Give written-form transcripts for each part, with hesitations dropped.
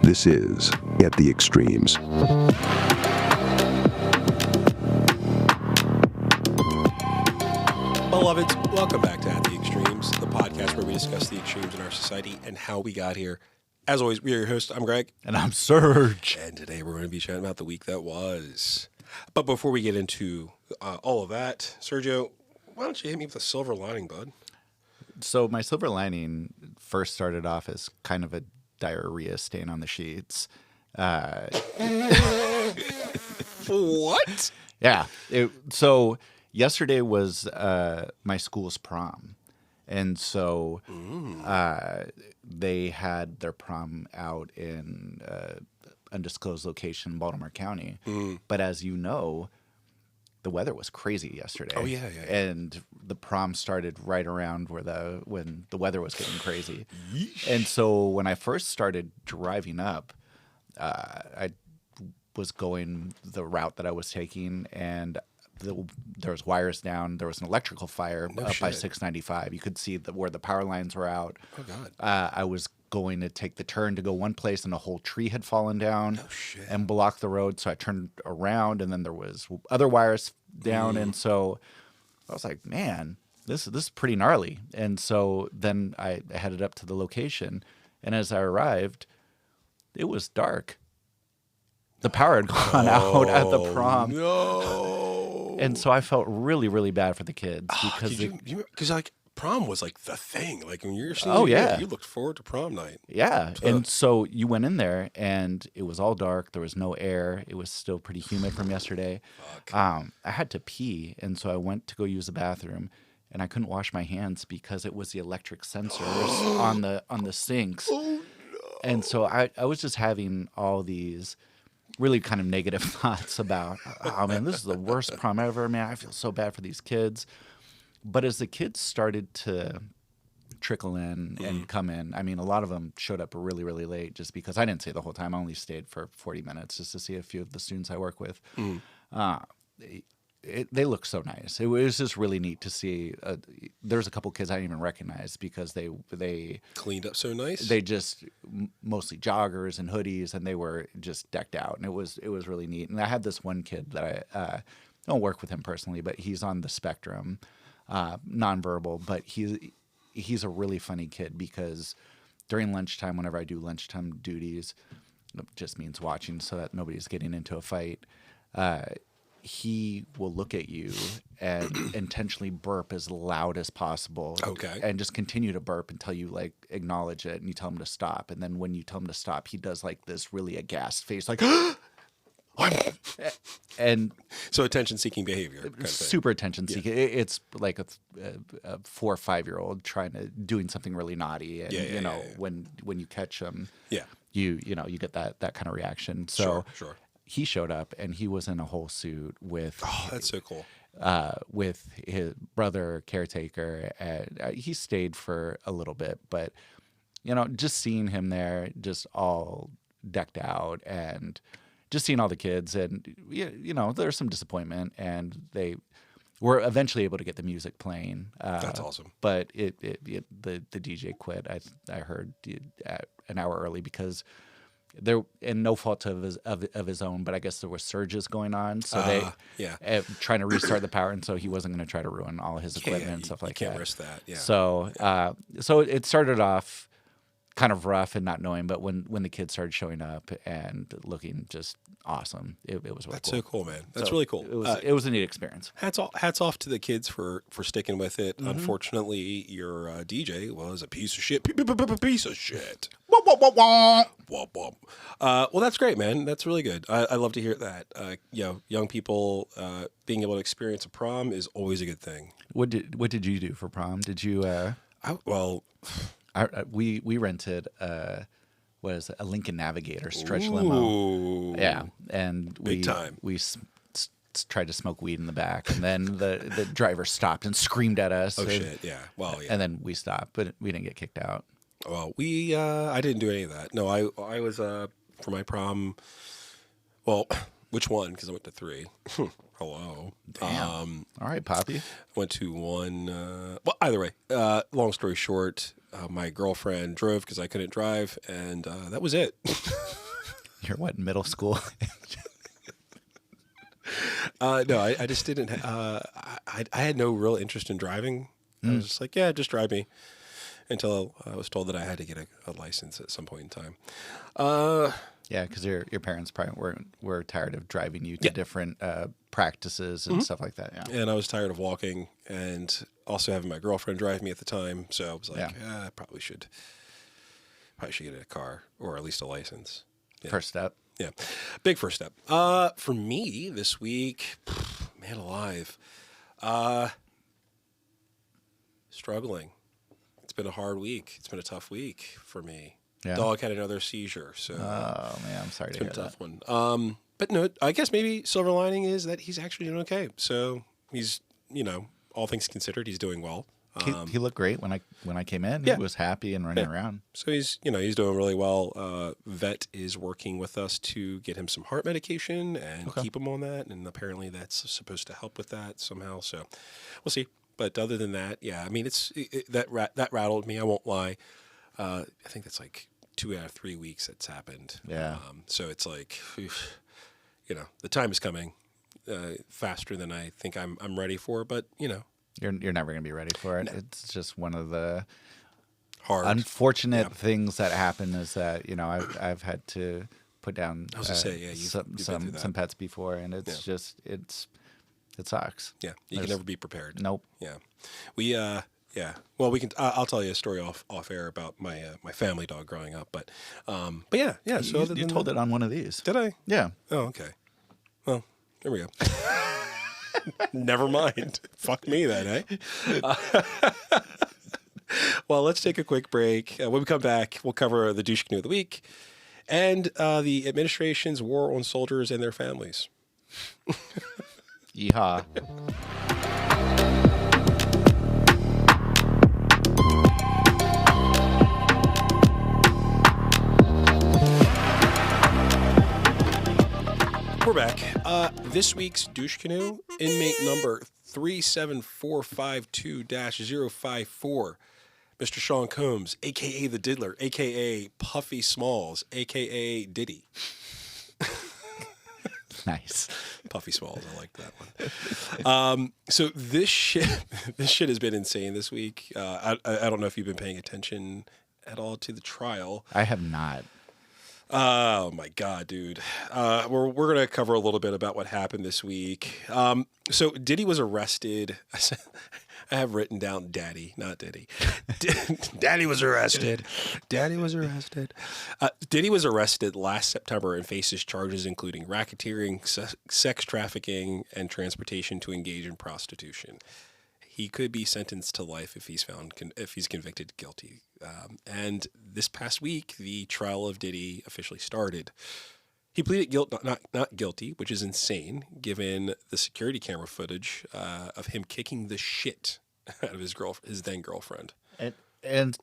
This is At the Extremes. Beloveds, welcome back to At the Extremes, the podcast where we discuss the extremes in our society and how we got here. As always, we are your hosts. I'm Greg. And I'm Serge. And today we're going to be chatting about the week that was. But before we get into all of that, Sergio, why don't you hit me with a silver lining, bud? So my silver lining first started off as kind of a diarrhea stain on the sheets. What? Yeah. So yesterday was my school's prom. And so they had their prom out in undisclosed location in Baltimore County. But as you know, the weather was crazy yesterday. Oh, yeah. And the prom started right around when the weather was getting crazy. And so when I first started driving up, I was going the route that I was taking, and there was wires down. There was an electrical fire up by 695. You could see where the power lines were out. Oh, God. I was going to take the turn to go one place, and a whole tree had fallen down and blocked the road. So I turned around, and then there was other wires down. And so I was like, man, this is pretty gnarly. And so then I headed up to the location, and as I arrived, it was dark. The power had gone out at the prom. No. And so I felt really, really bad for the kids because like prom was like the thing. Like when you're you looked forward to prom night. Yeah. And so you went in there and it was all dark. There was no air. It was still pretty humid from yesterday. I had to pee, and so I went to go use the bathroom, and I couldn't wash my hands because it was the electric sensors on the sinks. Oh, no. And so I was just having all these really kind of negative thoughts about, oh, man, this is the worst prom ever, man. I feel so bad for these kids. But as the kids started to trickle in and come in, I mean, a lot of them showed up really, really late just because I didn't stay the whole time. I only stayed for 40 minutes just to see a few of the students I work with. They look so nice. It was just really neat to see. There's a couple kids I didn't even recognize because they cleaned up so nice. They just mostly joggers and hoodies, and they were just decked out, and it was really neat. And I had this one kid that I don't work with him personally, but he's on the spectrum, nonverbal. But he's a really funny kid because during lunchtime, whenever I do lunchtime duties, it just means watching so that nobody's getting into a fight. He will look at you and intentionally burp as loud as possible. Okay. And just continue to burp until you like acknowledge it and you tell him to stop. And then when you tell him to stop, he does like this really aghast face, like, and so attention-seeking behavior. Kind of super attention-seeking. Yeah. It's like a 4 or 5-year-old doing something really naughty. And when you catch them, you get that kind of reaction. So sure. He showed up, and he was in a whole suit with. Oh, that's so cool. With his brother, caretaker. He stayed for a little bit, but just seeing him there, just all decked out, and just seeing all the kids, and there's some disappointment, and they were eventually able to get the music playing. That's awesome. But the DJ quit. I heard an hour early because. There, and no fault of his own, but I guess there were surges going on, so they trying to restart the power, and so he wasn't going to try to ruin all his equipment and stuff like that. You can't risk that. Yeah. So it started off kind of rough and not knowing, but when the kids started showing up and looking just awesome, it was really That's cool. so cool, man. That's really cool. It was a neat experience. Hats off to the kids for sticking with it. Mm-hmm. Unfortunately, your DJ was a piece of shit. Piece of shit. Well, that's great, man. That's really good. I love to hear that. Young people being able to experience a prom is always a good thing. What did you do for prom? Did you? We rented a Lincoln Navigator stretch limo. Yeah, and big time. We tried to smoke weed in the back, and then the driver stopped and screamed at us. Oh shit! Yeah. Well, yeah. And then we stopped, but we didn't get kicked out. Well, I didn't do any of that. No, I was for my prom. Well, which one? Because I went to 3. Hello. Damn. All right, Poppy. Went to one. Well, either way, long story short, my girlfriend drove because I couldn't drive, and that was it. You're what, middle school? No, I just didn't. I had no real interest in driving. I was just like, yeah, just drive me. Until I was told that I had to get a license at some point in time. Yeah, because your parents probably were tired of driving you to different practices and stuff like that. Yeah, and I was tired of walking, and also having my girlfriend drive me at the time. So I was like, I probably should get a car or at least a license. Yeah. First step. Yeah, big first step. For me this week, man alive, struggling. It's been a hard week. It's been a tough week for me. Yeah. Dog had another seizure, so oh man, I'm sorry to hear it's been a that. tough one. But no, I guess maybe silver lining is that he's actually doing okay. So he's, all things considered, he's doing well. He looked great when I came in. Yeah. He was happy and running around. So he's doing really well. Vet is working with us to get him some heart medication and keep him on that. And apparently that's supposed to help with that somehow. So we'll see. But other than that, yeah, I mean, that rattled me. I won't lie. I think that's like 2 out of 3 weeks that's happened. Yeah. So it's like, the time is coming faster than I think I'm ready for. But You're never gonna be ready for it. No. It's just one of the unfortunate things that happen. Is that I've had to put down I was gonna say, some pets before, and it's just it sucks. Yeah, you can never be prepared. Nope. Yeah, we Well, we can. I'll tell you a story off air about my family dog growing up. But yeah. So you told it on one of these. Did I? Yeah. Oh, okay. Well, there we go. Never mind. Fuck me then, eh? Well, let's take a quick break. When we come back, we'll cover the douche canoe of the week and the administration's war on soldiers and their families. Yeehaw. We're back. This week's douche canoe, inmate number 37452-054, Mr. Sean Combs, a.k.a. the Diddler, a.k.a. Puffy Smalls, a.k.a. Diddy. Nice. Puffy Smalls, I like that one. So this shit has been insane this week. I don't know if you've been paying attention at all to the trial. I have not. Oh my God, dude. We're going to cover a little bit about what happened this week. So Diddy was arrested. I have written down Daddy, not Diddy. Daddy was arrested. Daddy was arrested. Diddy was arrested last September and faces charges including racketeering, sex trafficking, and transportation to engage in prostitution. He could be sentenced to life if he's convicted guilty. And this past week, the trial of Diddy officially started. He pleaded not guilty, which is insane, given the security camera footage of him kicking the shit out of his then girlfriend. And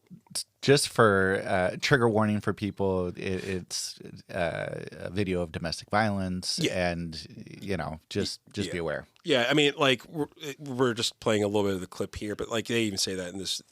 just for trigger warning for people, it's a video of domestic violence, and just be aware. Yeah, I mean, like we're just playing a little bit of the clip here, but like they even say that in this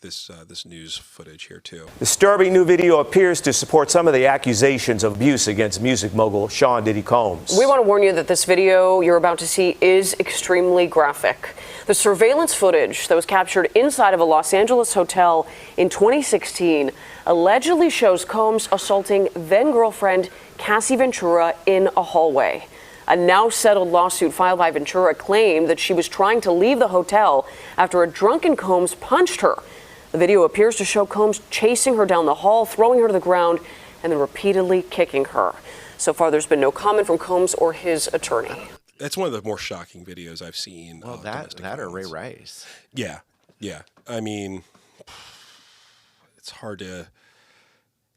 news footage here too. Disturbing new video appears to support some of the accusations of abuse against music mogul Sean Diddy Combs. We want to warn you that this video you're about to see is extremely graphic. The surveillance footage that was captured inside of a Los Angeles hotel in 2016 allegedly shows Combs assaulting then-girlfriend Cassie Ventura in a hallway. A now settled lawsuit filed by Ventura claimed that she was trying to leave the hotel after a drunken Combs punched her. The video appears to show Combs chasing her down the hall, throwing her to the ground, and then repeatedly kicking her. So far, there's been no comment from Combs or his attorney. That's one of the more shocking videos I've seen. Well, that or Ray Rice. Yeah. I mean, it's hard to do.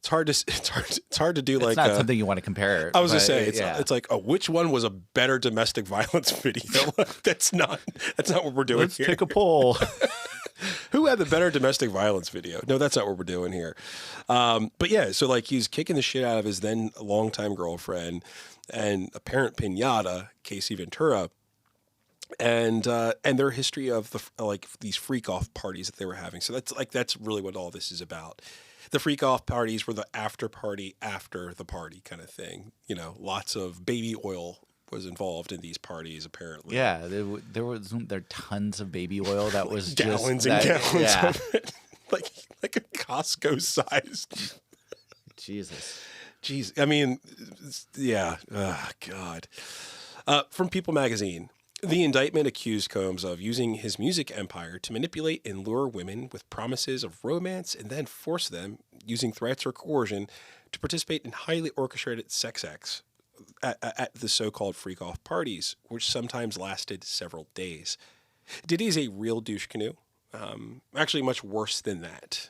It's like not something you want to compare. I was gonna say it's like, which one was a better domestic violence video? That's not what we're doing. Let's here. take a poll. Who had the better domestic violence video? No, that's not what we're doing here. But yeah, so like he's kicking the shit out of his then longtime girlfriend. and a parent pinata, Casey Ventura, and their history of these freak off parties that they were having. So that's really what all this is about. The freak off parties were the after party after the party kind of thing. You know, lots of baby oil was involved in these parties apparently. Yeah, there were tons of baby oil that was gallons just and that, gallons yeah. of it, like a Costco sized. Jesus. Jeez, I mean, yeah. Oh, God. From People magazine, the indictment accused Combs of using his music empire to manipulate and lure women with promises of romance and then force them, using threats or coercion, to participate in highly orchestrated sex acts at the so-called freak-off parties, which sometimes lasted several days. Diddy is a real douche canoe. Actually, much worse than that.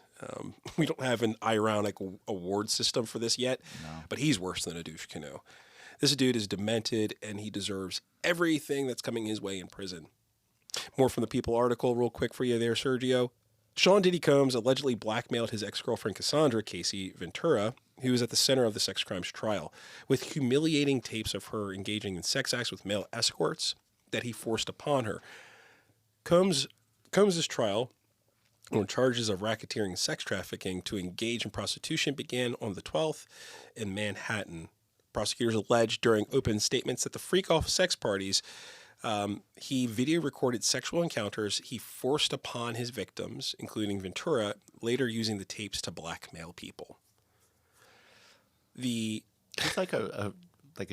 We don't have an ironic award system for this yet, but he's worse than a douche canoe. This dude is demented, and he deserves everything that's coming his way in prison. More from the People article real quick for you there, Sergio. Sean Diddy Combs allegedly blackmailed his ex-girlfriend Cassandra Casey Ventura, who was at the center of the sex crimes trial, with humiliating tapes of her engaging in sex acts with male escorts that he forced upon her. Combs' trial on charges of racketeering and sex trafficking to engage in prostitution began on the 12th in Manhattan. Prosecutors alleged during open statements that the freak-off sex parties, he video recorded sexual encounters he forced upon his victims, including Ventura, later using the tapes to blackmail people. It's like a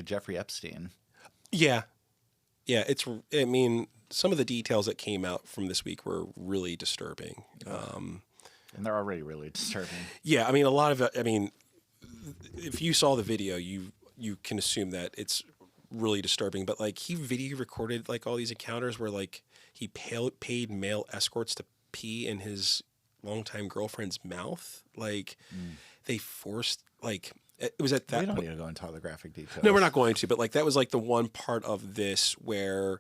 Jeffrey Epstein. Yeah. I mean, some of the details that came out from this week were really disturbing. And they're already really disturbing. Yeah, I mean, a lot of it, I mean, if you saw the video, you can assume that it's really disturbing. But, like, he video recorded, like, all these encounters where, like, he paid male escorts to pee in his longtime girlfriend's mouth. Like, they forced, like... It was at that We don't point. need to go into all the graphic details. No, we're not going to. But like that was like the one part of this where,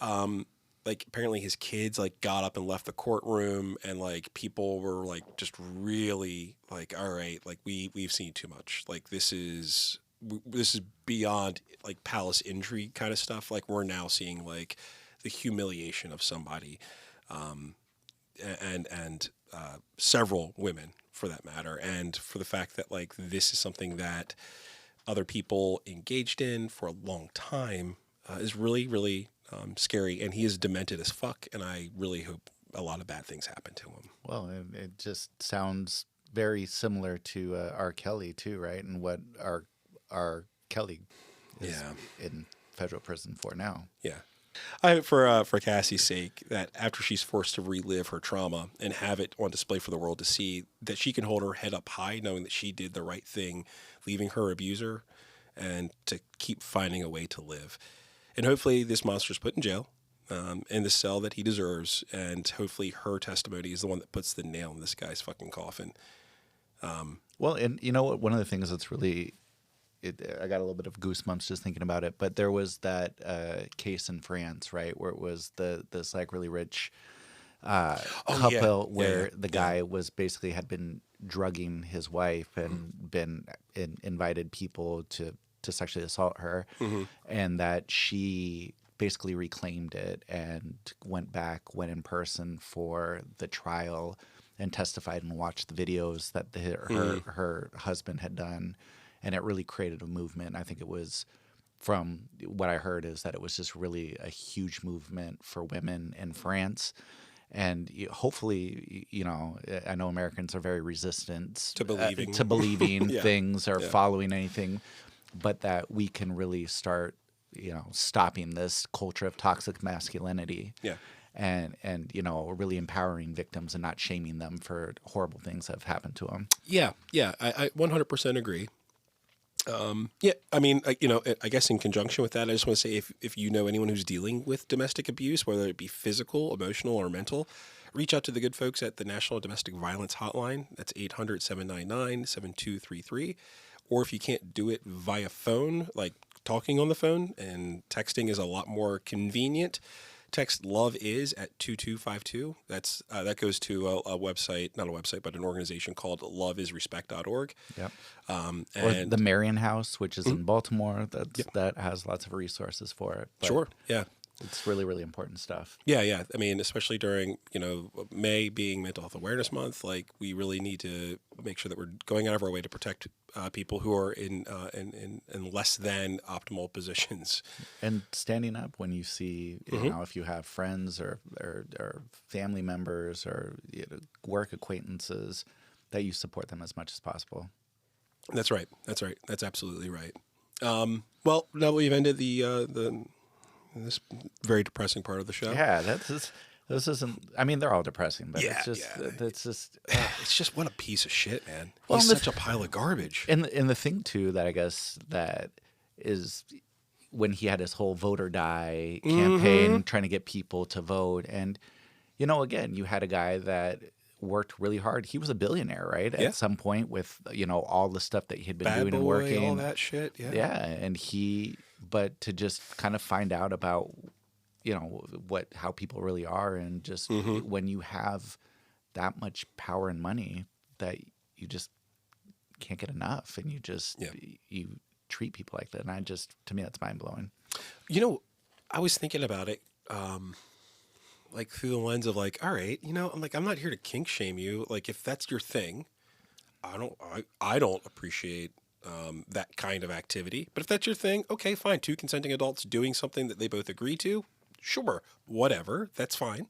like apparently his kids like got up and left the courtroom, and like people were like just really like, all right, like we've seen too much. Like this is beyond like palace intrigue kind of stuff. Like we're now seeing like the humiliation of somebody, and several women, for that matter, and for the fact that like this is something that other people engaged in for a long time is really, really scary. And he is demented as fuck, and I really hope a lot of bad things happen to him. Well, it just sounds very similar to R. Kelly too, right? And what R. Kelly is in federal prison for now. Yeah. I hope for Cassie's sake that after she's forced to relive her trauma and have it on display for the world to see, that she can hold her head up high knowing that she did the right thing, leaving her abuser, and to keep finding a way to live. And hopefully this monster's put in jail, in the cell that he deserves, and hopefully her testimony is the one that puts the nail in this guy's fucking coffin. Well, and you know what? One of the things that's really... I got a little bit of goosebumps just thinking about it. But there was that case in France, right, where it was this like really rich couple where the guy was basically had been drugging his wife and invited people to sexually assault her, and that she basically reclaimed it and went in person for the trial and testified and watched the videos that her husband had done. And it really created a movement. I think it was, from what I heard, is that it was just really a huge movement for women in France. And hopefully, you know, I know Americans are very resistant to believing things or following anything, but that we can really start, you know, stopping this culture of toxic masculinity. Yeah. And you know, really empowering victims and not shaming them for horrible things that have happened to them. Yeah, I 100% agree. I mean, you know, I guess in conjunction with that, I just want to say if you know anyone who's dealing with domestic abuse, whether it be physical, emotional, or mental, reach out to the good folks at the National Domestic Violence Hotline. That's 800-799-7233. Or if you can't do it via phone, like talking on the phone, and texting is a lot more convenient, Text "Love Is" at 2252. That goes to a website, not a website, but an organization called loveisrespect.org. Yep. Or And the Marion House, which is in Baltimore, that has lots of resources for it. But sure, yeah. It's really, really important stuff. Yeah. I mean, especially during, May being Mental Health Awareness Month, like we really need to make sure that we're going out of our way to protect people who are in less than optimal positions. And standing up when you see, if you have friends or family members or work acquaintances, that you support them as much as possible. That's right. That's absolutely right. Well, now we've ended this very depressing part of the show. Yeah, this isn't. I mean, they're all depressing, but Yeah, it's just. It's just what a piece of shit, man. Well, He's and such a pile of garbage. And the thing too that I guess that is when he had his whole vote or die campaign trying to get people to vote, and again, you had a guy that worked really hard. He was a billionaire, right? Yeah. At some point with all the stuff that he had been Bad doing boy, and working, all that shit. Yeah. Yeah, and but to just kind of find out about how people really are, and just when you have that much power and money that you just can't get enough, and you treat people like that, and to me that's mind blowing. I was thinking about it, like through the lens of like, all right, I'm not here to kink shame you. Like if that's your thing, I don't appreciate that kind of activity. But if that's your thing, okay, fine. Two consenting adults doing something that they both agree to, sure, whatever, that's fine.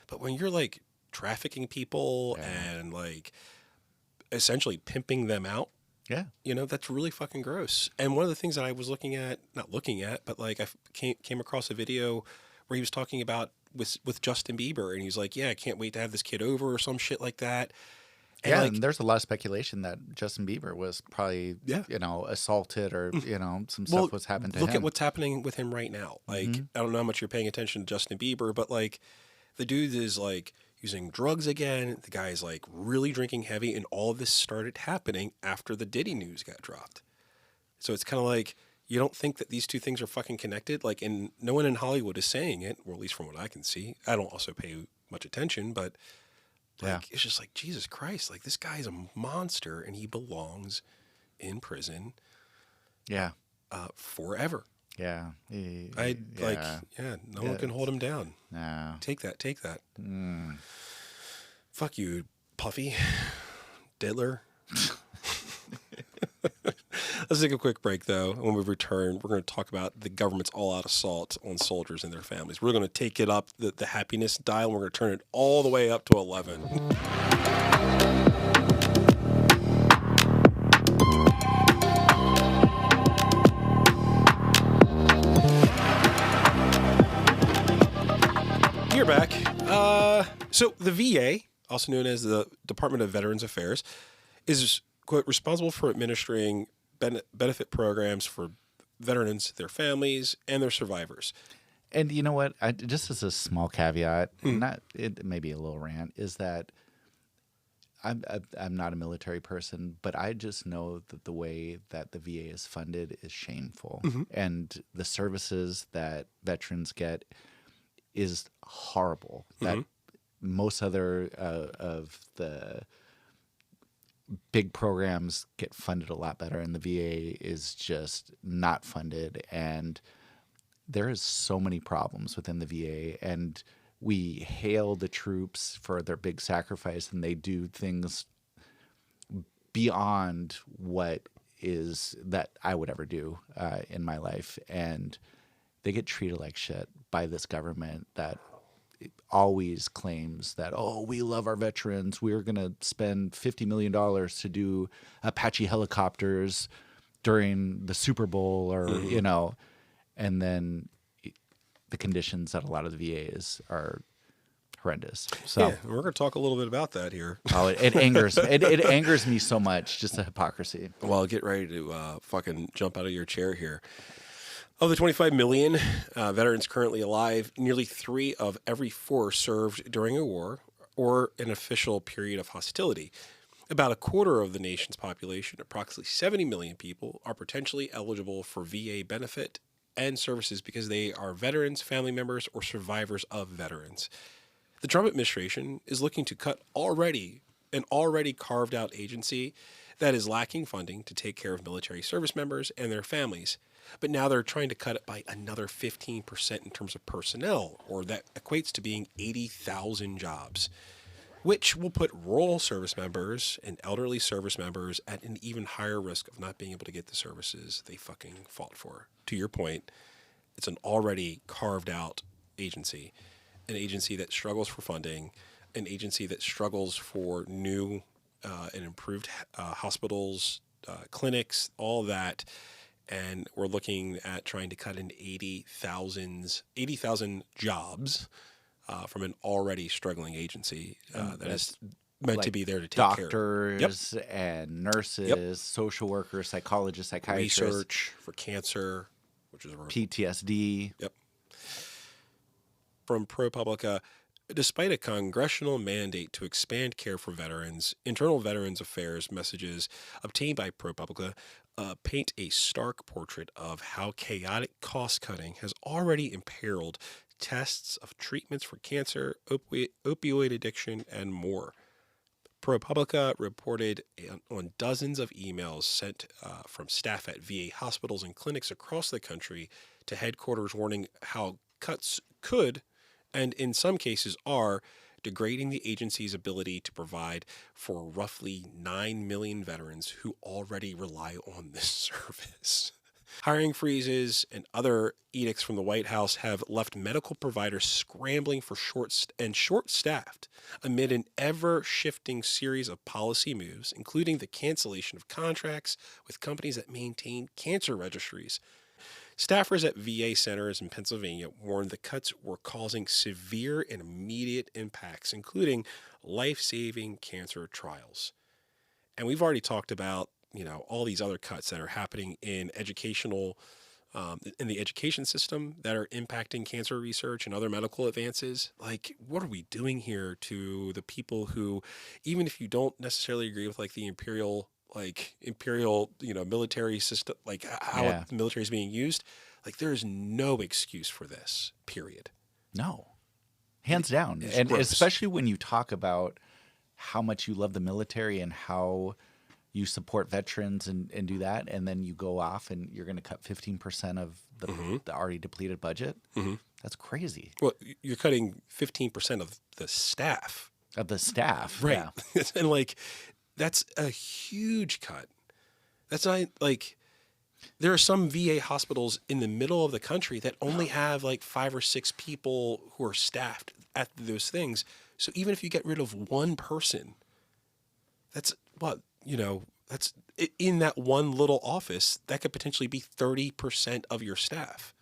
But when you're like trafficking people and like essentially pimping them out, that's really fucking gross. And one of the things that I was not looking at, but like I came across a video where he was talking about with Justin Bieber, and he's like, yeah, I can't wait to have this kid over or some shit like that. And and there's a lot of speculation that Justin Bieber was probably, assaulted or, some stuff was happening to him. Look at what's happening with him right now. Like, I don't know how much you're paying attention to Justin Bieber, but like the dude is like using drugs again. The guy is like really drinking heavy, and all of this started happening after the Diddy news got dropped. So it's kind of like, you don't think that these two things are fucking connected? Like, and no one in Hollywood is saying it, or at least from what I can see. I don't also pay much attention, but it's just like, Jesus Christ, like this guy's a monster, and he belongs in prison. Yeah. Forever. Yeah. No one can hold him down. No. Take that. Fuck you, Puffy. Diddler. Let's take a quick break, though. When we return, we're going to talk about the government's all-out assault on soldiers and their families. We're going to take it up the happiness dial, and we're going to turn it all the way up to 11. You're back. So the VA, also known as the Department of Veterans Affairs, is, quote, responsible for administering benefit programs for veterans, their families, and their survivors. And you know what? Just as a small caveat, it may be a little rant, is that I'm not a military person, but I just know that the way that the VA is funded is shameful, and the services that veterans get is horrible. That most other of the big programs get funded a lot better, and the VA is just not funded. And there is so many problems within the VA, and we hail the troops for their big sacrifice, and they do things beyond what is that I would ever do in my life, and they get treated like shit by this government that always claims that, oh, we love our veterans. We're going to spend $50 million to do Apache helicopters during the Super Bowl, or, and then the conditions at a lot of the VAs are horrendous. So we're going to talk a little bit about that here. Oh, it angers it angers me so much, just the hypocrisy. Well, get ready to fucking jump out of your chair here. Of the 25 million veterans currently alive, nearly 3 of every 4 served during a war or an official period of hostility. About a quarter of the nation's population, approximately 70 million people, are potentially eligible for VA benefit and services because they are veterans, family members, or survivors of veterans. The Trump administration is looking to cut an already carved out agency that is lacking funding to take care of military service members and their families. But now they're trying to cut it by another 15% in terms of personnel, or that equates to being 80,000 jobs, which will put rural service members and elderly service members at an even higher risk of not being able to get the services they fucking fought for. To your point, it's an already carved out agency, an agency that struggles for funding, an agency that struggles for new and improved hospitals, clinics, all that. And we're looking at trying to cut in 80,000 jobs from an already struggling agency that is meant to be there to take doctors care of and nurses, social workers, psychologists, psychiatrists, research for cancer, which is PTSD. Yep. From ProPublica, despite a congressional mandate to expand care for veterans, internal Veterans Affairs messages obtained by ProPublica paint a stark portrait of how chaotic cost-cutting has already imperiled tests of treatments for cancer, opioid addiction, and more. ProPublica reported on dozens of emails sent from staff at VA hospitals and clinics across the country to headquarters warning how cuts could, and in some cases are, degrading the agency's ability to provide for roughly 9 million veterans who already rely on this service. Hiring freezes and other edicts from the White House have left medical providers scrambling for short-staffed amid an ever-shifting series of policy moves, including the cancellation of contracts with companies that maintain cancer registries. Staffers at VA centers in Pennsylvania warned the cuts were causing severe and immediate impacts, including life-saving cancer trials. And we've already talked about, all these other cuts that are happening in in the education system that are impacting cancer research and other medical advances. Like, what are we doing here to the people who, even if you don't necessarily agree with the imperial, military system, how the military is being used, there is no excuse for this, period. No, hands down. And gross. Especially when you talk about how much you love the military and how you support veterans and do that, and then you go off and you're going to cut 15% of the already depleted budget. Mm-hmm. That's crazy. Well, you're cutting 15% of the staff. Of the staff, right? Yeah. And that's a huge cut. That's not there are some VA hospitals in the middle of the country that only have 5 or 6 people who are staffed at those things. So even if you get rid of one person, that's that's in that one little office, that could potentially be 30% of your staff.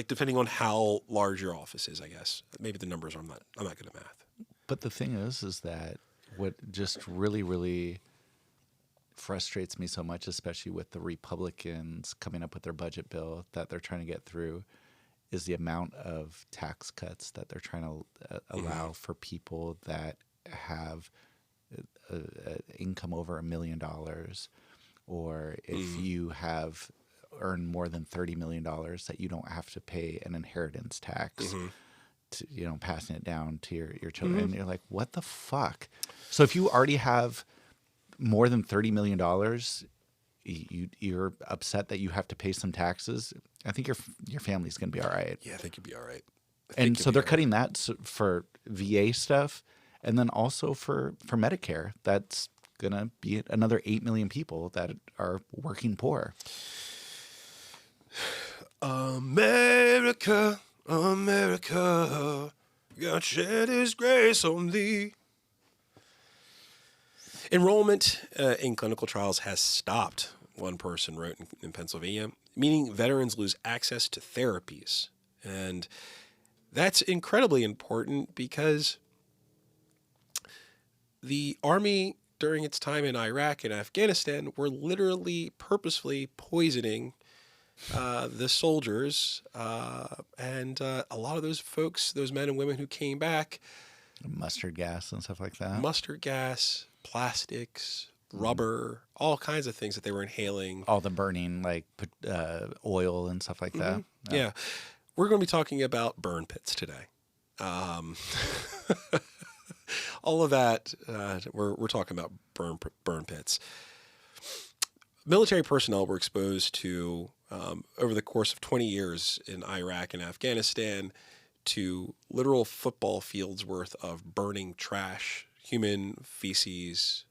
Depending on how large your office is, I guess. Maybe the numbers I'm not good at math. But the thing is that what just really, really frustrates me so much, especially with the Republicans coming up with their budget bill that they're trying to get through, is the amount of tax cuts that they're trying to allow for people that have income over $1 million, or if you have earned more than $30 million, that you don't have to pay an inheritance tax. To, passing it down to your children. And you're like, what the fuck? So if you already have more than $30 million, you're upset that you have to pay some taxes. I think your family's going to be all right. Yeah, I think you'll be all right. And so they're cutting that for VA stuff, and then also for Medicare. That's going to be another 8 million people that are working poor. America, America, God shed His grace on thee. Enrollment in clinical trials has stopped, one person wrote in Pennsylvania, meaning veterans lose access to therapies. And that's incredibly important because the Army, during its time in Iraq and Afghanistan, were literally purposefully poisoning the soldiers, and a lot of those folks, those men and women who came back, Mustard gas and stuff like that. Mustard gas, plastics, rubber, all kinds of things that they were inhaling. All the burning, like oil and stuff like that. Yeah. We're going to be talking about burn pits today. All of that, we're talking about burn pits. Military personnel were exposed to, over the course of 20 years in Iraq and Afghanistan, to literal football fields worth of burning trash, human feces,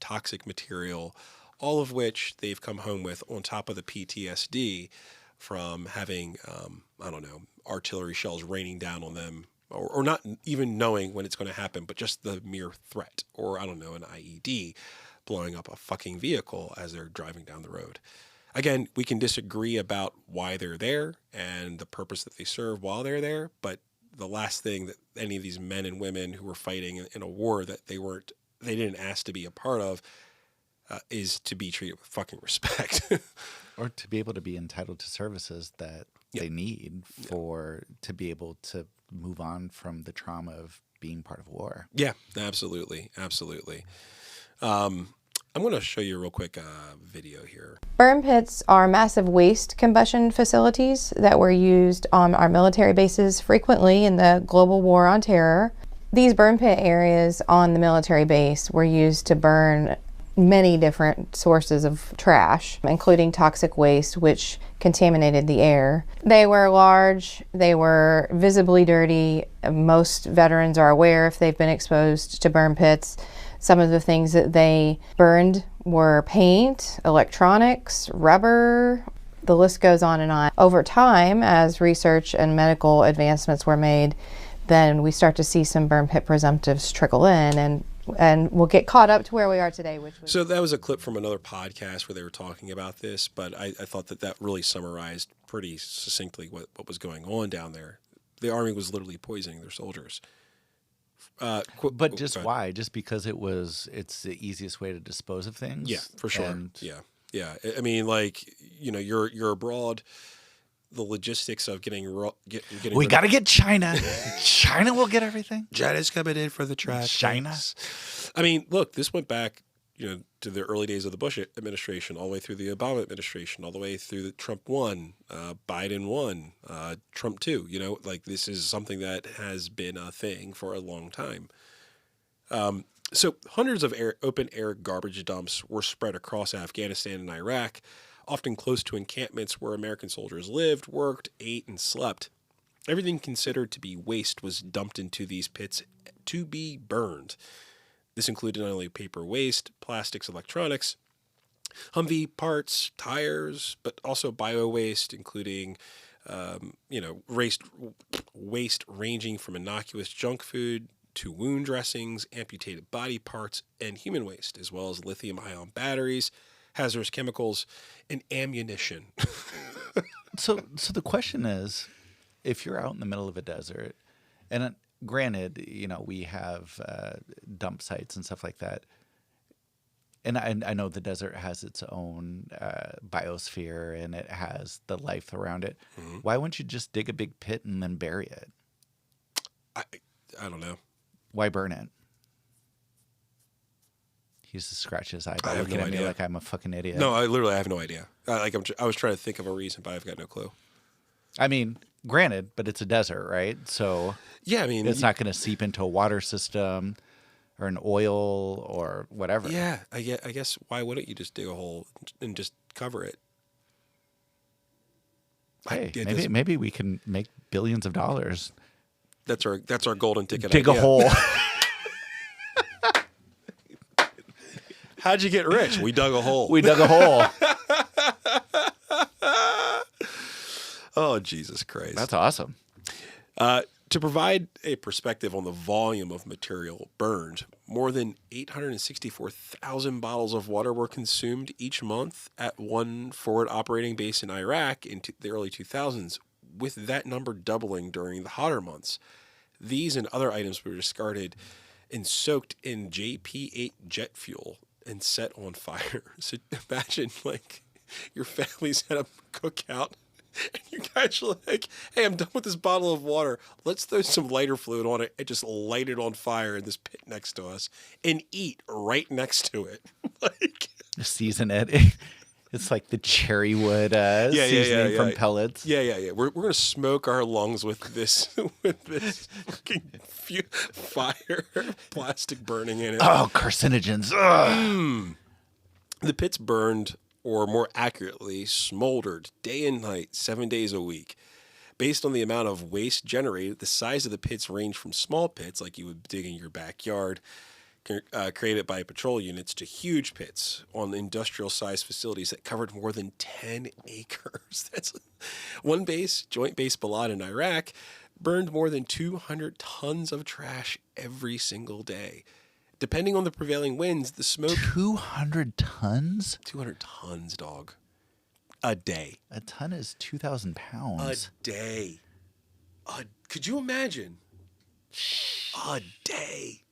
toxic material, all of which they've come home with on top of the PTSD from having, artillery shells raining down on them, or not even knowing when it's going to happen, but just the mere threat, or an IED blowing up a fucking vehicle as they're driving down the road. Again, we can disagree about why they're there and the purpose that they serve while they're there, but the last thing that any of these men and women who were fighting in a war that they didn't ask to be a part of is to be treated with fucking respect. Or to be able to be entitled to services that they need to be able to move on from the trauma of being part of war. Yeah, absolutely. Absolutely. I'm going to show you a real quick video here. Burn pits are massive waste combustion facilities that were used on our military bases frequently in the global war on terror. These burn pit areas on the military base were used to burn many different sources of trash, including toxic waste, which contaminated the air. They were large, they were visibly dirty. Most veterans are aware if they've been exposed to burn pits. Some of the things that they burned were paint, electronics, rubber, the list goes on and on. Over time, as research and medical advancements were made, then we start to see some burn pit presumptives trickle in, and we'll get caught up to where we are today. So that was a clip from another podcast where they were talking about this, but I thought that really summarized pretty succinctly what was going on down there. The Army was literally poisoning their soldiers. But just why? Just because it's the easiest way to dispose of things? Yeah, for sure. Yeah. I mean, you're abroad. The logistics of getting we got to get China. China will get everything. China's coming in for the trash. China. I mean, look, this went back, to the early days of the Bush administration, all the way through the Obama administration, all the way through the Trump 1, Biden 1, Trump 2. This is something that has been a thing for a long time. So hundreds of open air garbage dumps were spread across Afghanistan and Iraq, often close to encampments where American soldiers lived, worked, ate, and slept. Everything considered to be waste was dumped into these pits to be burned. This included not only paper waste, plastics, electronics, Humvee parts, tires, but also bio-waste, including, waste ranging from innocuous junk food to wound dressings, amputated body parts, and human waste, as well as lithium-ion batteries, hazardous chemicals, and ammunition. So the question is, if you're out in the middle of a desert, and granted, we have dump sites and stuff like that, and I know the desert has its own biosphere and it has the life around it. Mm-hmm. Why wouldn't you just dig a big pit and then bury it? I don't know. Why burn it? He just scratched his eyebrow looking at me like I'm a fucking idiot. No, I have no idea. I was trying to think of a reason, but I've got no clue. I mean, granted, but it's a desert, right? So yeah, I mean, it's not going to seep into a water system or an oil or whatever. Yeah, I guess why wouldn't you just dig a hole and just cover it? Hey, maybe we can make billions of dollars. That's our golden ticket. Dig a hole. How'd you get rich? We dug a hole. We dug a hole. Oh, Jesus Christ. That's awesome. To provide a perspective on the volume of material burned, more than 864,000 bottles of water were consumed each month at one forward operating base in Iraq in the early 2000s, with that number doubling during the hotter months. These and other items were discarded and soaked in JP-8 jet fuel and set on fire. So imagine, your family's had a cookout and you guys are like, hey, I'm done with this bottle of water. Let's throw some lighter fluid on it and just light it on fire in this pit next to us and eat right next to it. like, Season it. It's like the cherry wood seasoning from pellets. Yeah. We're gonna smoke our lungs with this fucking fire, plastic burning in it. Oh, carcinogens. Ugh. The pits burned, or more accurately, smoldered day and night, 7 days a week. Based on the amount of waste generated, the size of the pits ranged from small pits, like you would dig in your backyard, created by patrol units, to huge pits on industrial-sized facilities that covered more than 10 acres. That's one base, Joint Base Balad in Iraq, burned more than 200 tons of trash every single day. Depending on the prevailing winds, the smoke... 200 tons? 200 tons, dog. A day. A ton is 2,000 pounds. A day. Could you imagine? A day.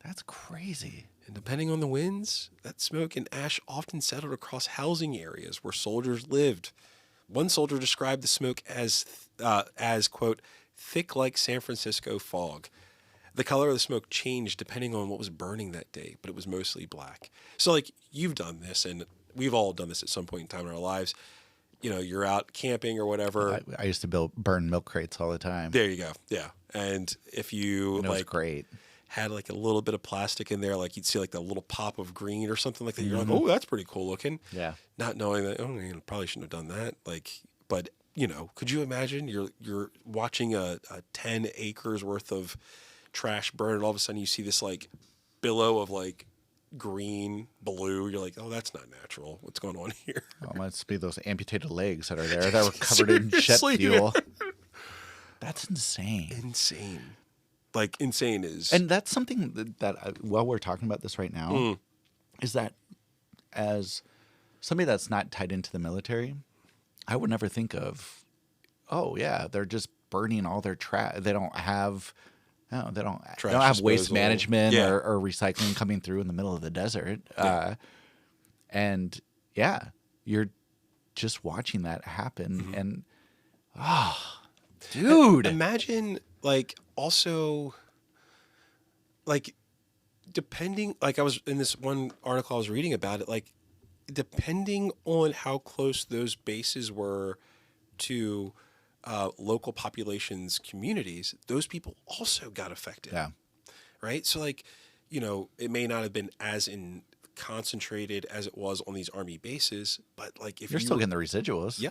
That's crazy. And depending on the winds, that smoke and ash often settled across housing areas where soldiers lived. One soldier described the smoke as quote, thick like San Francisco fog. The color of the smoke changed depending on what was burning that day, but it was mostly black. So, like, you've done this, and we've all done this at some point in time in our lives. You know, you're out camping or whatever. I used to burn milk crates all the time. There you go. Yeah. And if you, was great. Had like a little bit of plastic in there, like you'd see like the little pop of green or something like that. You're like, oh, that's pretty cool looking. Yeah. Not knowing that, probably shouldn't have done that. Like, but could you imagine you're watching a 10 acres worth of trash burn, and all of a sudden you see this like billow of like green, blue. You're like, oh, that's not natural. What's going on here? Oh, it must be those amputated legs that are there that were covered in jet fuel. That's insane. Insane. Like, insane is... And that's something that while we're talking about this right now, is that as somebody that's not tied into the military, I would never think of, oh, yeah, they're just burning all their trash. They don't have... No, they don't have waste management or recycling coming through in the middle of the desert. Yeah. And, yeah, you're just watching that happen. And, dude. Imagine, like, also, like, depending, like, I was in this one article I was reading about it, like, depending on how close those bases were to local populations, communities, those people also got affected. Yeah. Right? So, like, it may not have been as concentrated as it was on these army bases, but, like, if you're still getting the residuals. Yeah.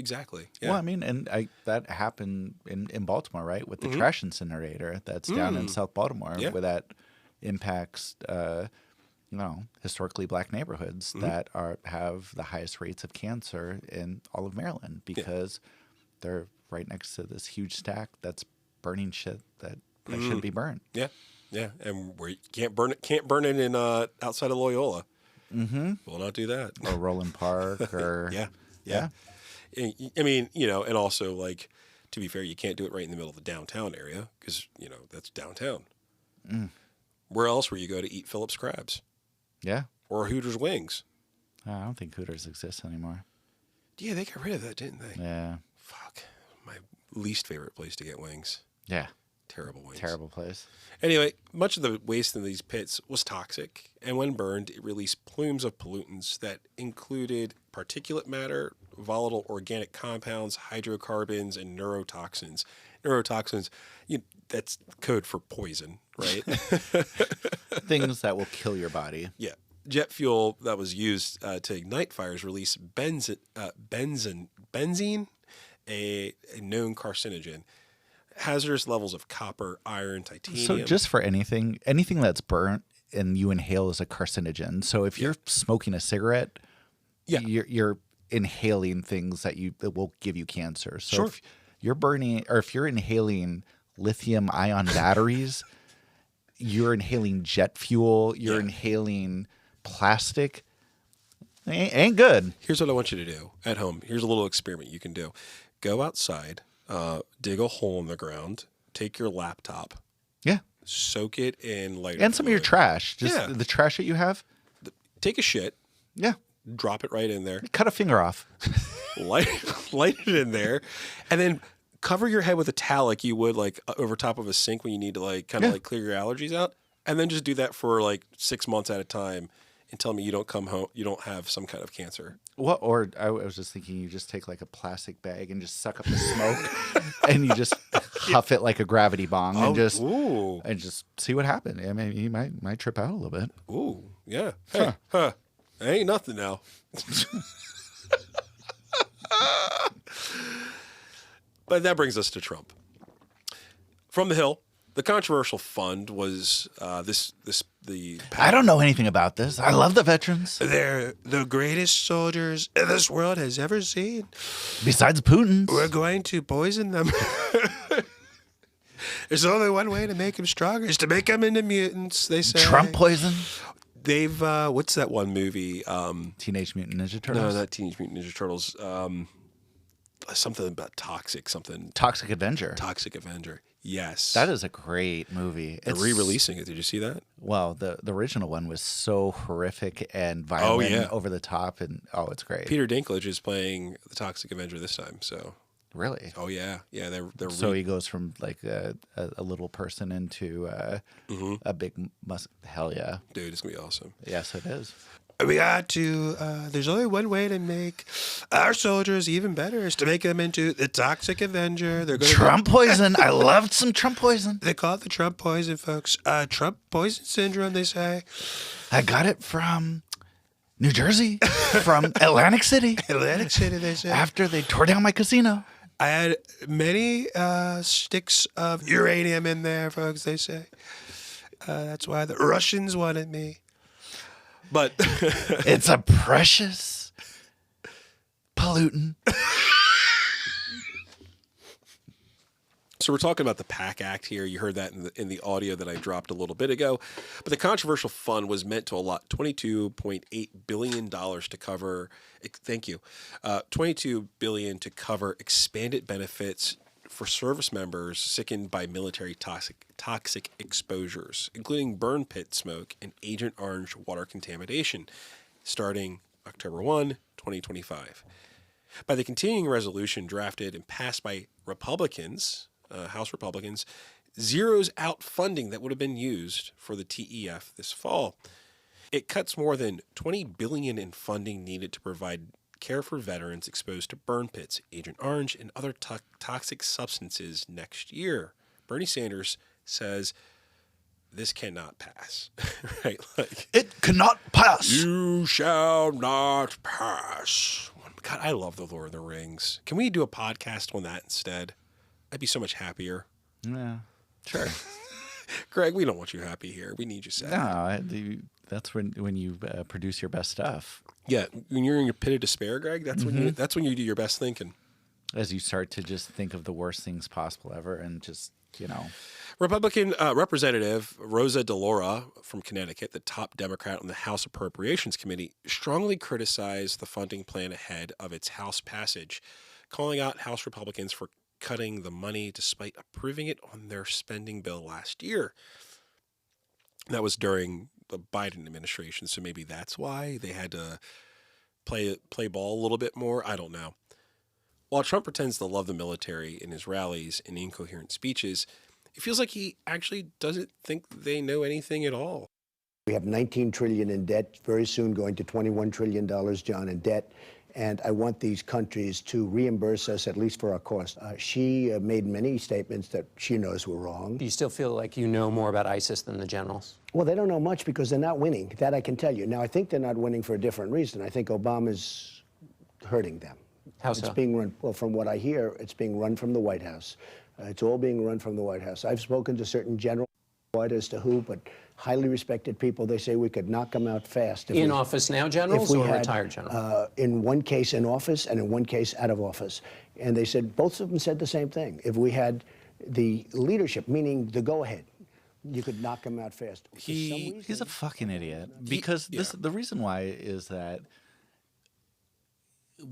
Exactly. Yeah. Well, I mean, and that happened in Baltimore, right, with the trash incinerator that's down in South Baltimore, where that impacts, historically black neighborhoods that have the highest rates of cancer in all of Maryland because they're right next to this huge stack that's burning shit that shouldn't be burned. Yeah, yeah, and where you can't burn it in outside of Loyola. Mm-hmm. We'll not do that. Or Roland Park, or yeah. I mean, and also, like, to be fair, you can't do it right in the middle of the downtown area because, that's downtown. Where else where you go to eat Phillips crabs? Yeah. Or Hooters wings? I don't think Hooters exists anymore. Yeah, they got rid of that, didn't they? Yeah. Fuck. My least favorite place to get wings. Yeah. Terrible wings. Terrible place. Anyway, much of the waste in these pits was toxic, and when burned, it released plumes of pollutants that included particulate matter, volatile organic compounds, hydrocarbons, and neurotoxins. Neurotoxins, that's code for poison, right? Things that will kill your body. Yeah. Jet fuel that was used to ignite fires released benzene, a known carcinogen. Hazardous levels of copper, iron, titanium. So just for anything that's burnt and you inhale is a carcinogen. So if you're smoking a cigarette, you're inhaling things that will give you cancer. So if you're burning, or if you're inhaling lithium ion batteries, you're inhaling jet fuel, you're inhaling plastic. Ain't good. Here's what I want you to do at home. Here's a little experiment you can do. Go outside. Dig a hole in the ground, take your laptop, soak it in lighter and some fluid. of your trash, just the trash that you have. Take a shit, drop it right in there. Cut a finger off, light it in there, and then cover your head with a towel like you would like over top of a sink when you need to like kind of like clear your allergies out, and then just do that for like 6 months at a time, and tell me you don't come home, you don't have some kind of cancer. What? Or I was just thinking, you just take like a plastic bag and just suck up the smoke, and you just huff it like a gravity bong, and just see what happens. I mean, you might trip out a little bit. Ooh, yeah. Hey, huh? Ain't nothing now. But that brings us to Trump. From the Hill, the controversial fund was the. I don't know anything about this. I love the veterans. They're the greatest soldiers this world has ever seen. Besides Putin's. We're going to poison them. There's only one way to make them stronger, is to make them into mutants, they say. Trump poison? They've, what's that one movie? Teenage Mutant Ninja Turtles? No, not Teenage Mutant Ninja Turtles. Something about Toxic Avenger. Toxic Avenger. Yes. That is a great movie. They're re-releasing it. Did you see that? Well, the original one was so horrific and violent and over the top, and it's great. Peter Dinklage is playing the Toxic Avenger this time, so. Really? Oh, yeah. Yeah, they're so he goes from like a little person into a big hell yeah. Dude, it's going to be awesome. Yes, it is. We got to, there's only one way to make our soldiers even better, is to make them into the Toxic Avenger. They're going Trump poison. I loved some Trump poison. They call it the Trump poison, folks. Trump poison syndrome, they say. I got it from New Jersey, from Atlantic City. Atlantic City, they say. After they tore down my casino. I had many sticks of uranium in there, folks, they say. That's why the Russians wanted me. But it's a precious pollutant. So we're talking about the PAC Act here. You heard that in the audio that I dropped a little bit ago. But the controversial fund was meant to allot $22.8 billion to cover, $22 billion to cover expanded benefits for service members sickened by military toxic exposures, including burn pit smoke and Agent Orange water contamination, starting October 1, 2025. By the continuing resolution drafted and passed by Republicans, House Republicans, zeroes out funding that would have been used for the TEF this fall. It cuts more than $20 billion in funding needed to provide care for veterans exposed to burn pits, Agent Orange, and other toxic substances next year. Bernie Sanders says this cannot pass. Right? Like, it cannot pass. You shall not pass. God, I love the Lord of the Rings. Can we do a podcast on that instead? I'd be so much happier. Yeah, sure. Greg, we don't want you happy here. We need you sad. No, that's when you produce your best stuff. Yeah, when you're in your pit of despair, Greg, that's when you do your best thinking. As you start to just think of the worst things possible ever, and just Republican Representative Rosa DeLauro from Connecticut, the top Democrat on the House Appropriations Committee, strongly criticized the funding plan ahead of its House passage, calling out House Republicans for cutting the money despite approving it on their spending bill last year. That was during the Biden administration, so maybe that's why they had to play ball a little bit more. I don't know. While Trump pretends to love the military in his rallies and incoherent speeches, it feels like he actually doesn't think they know anything at all. We have $19 trillion in debt, very soon going to $21 trillion, John, in debt. And I want these countries to reimburse us, at least for our costs. She made many statements that she knows were wrong. Do you still feel like you know more about ISIS than the generals? Well, they don't know much because they're not winning. That I can tell you. Now, I think they're not winning for a different reason. I think Obama's hurting them. How so? It's being run, well, from what I hear, it's being run from the White House. It's all being run from the White House. I've spoken to certain generals, as to who, but highly respected people. They say we could knock them out fast. In office now generals or retired generals? In one case in office and in one case out of office. And they said, both of them said the same thing. If we had the leadership, meaning the go-ahead, you could knock them out fast. He's a fucking idiot. Because the reason why is that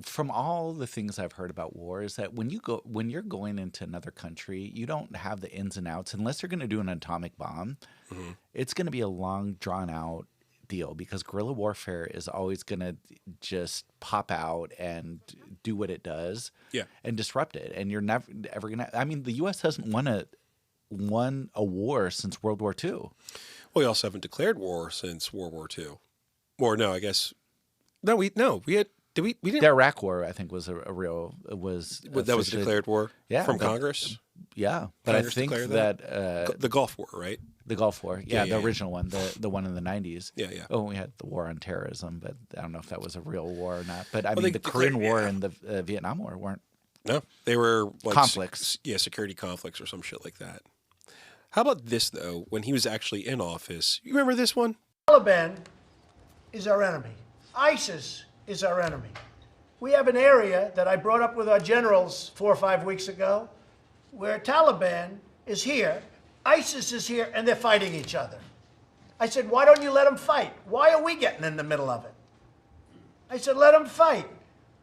from all the things I've heard about war is that when you're going into another country, you don't have the ins and outs unless you're going to do an atomic bomb. Mm-hmm. It's going to be a long, drawn out deal because guerrilla warfare is always going to just pop out and do what it does, and disrupt it. And you're never ever going to. I mean, the U.S. hasn't won a war since World War II. Well, we also haven't declared war since World War II. Or no, I guess no. We had. Did we? We didn't. The Iraq War, I think, was a real was That was a officially- declared war. Yeah, from that- Congress. Yeah, but Congress I think declared that The Gulf War, right? the Gulf War, Yeah, the yeah. original one, the one in the 90s. Yeah, yeah. Oh, we had the war on terrorism, but I don't know if that was a real war or not. But I Well, mean, they the Korean declared- War yeah. and the Vietnam War weren't. No, they were like Conflicts. security conflicts or some shit like that. How about this though? When he was actually in office, you remember this one? Taliban is our enemy. ISIS is our enemy. We have an area that I brought up with our generals 4 or 5 weeks ago where Taliban is here, ISIS is here, and they're fighting each other. I said, why don't you let them fight? Why are we getting in the middle of it? I said, let them fight.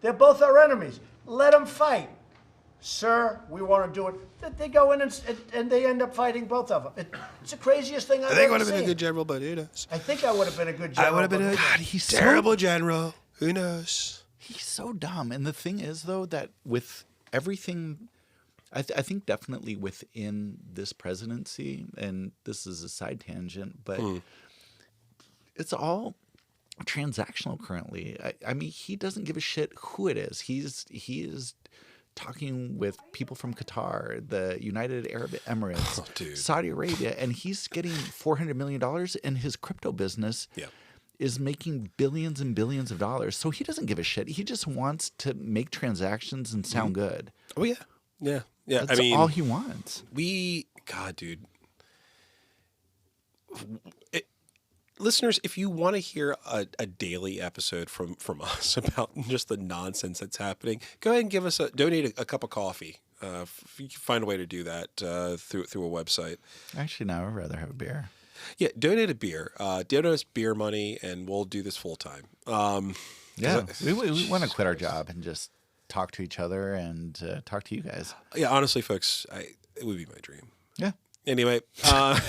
They're both our enemies. Let them fight. Sir, we want to do it. They go in and they end up fighting both of them. It's the craziest thing I've I think I ever would have been a seen. good general, but who knows? I think I would have been a good general. I would have been a but- he's terrible general. Who knows? He's so dumb. And the thing is, though, that with everything, I think definitely within this presidency, and this is a side tangent, but it's all transactional currently. I mean, he doesn't give a shit who it is. He is talking with people from Qatar, the United Arab Emirates, Saudi Arabia, and he's getting $400 million, and his crypto business is making billions and billions of dollars. So he doesn't give a shit. He just wants to make transactions and sound good. Oh yeah, yeah. That's I mean, all he wants. God, dude. Listeners, if you want to hear a daily episode from us about just the nonsense that's happening, go ahead and donate a cup of coffee. If you can find a way to do that through a website. Actually, no, I'd rather have a beer. Yeah, donate a beer. Donate us beer money, and we'll do this full time. Yeah, we want to quit our job and just talk to each other and talk to you guys. Yeah, honestly, folks, it would be my dream. Yeah. Anyway, but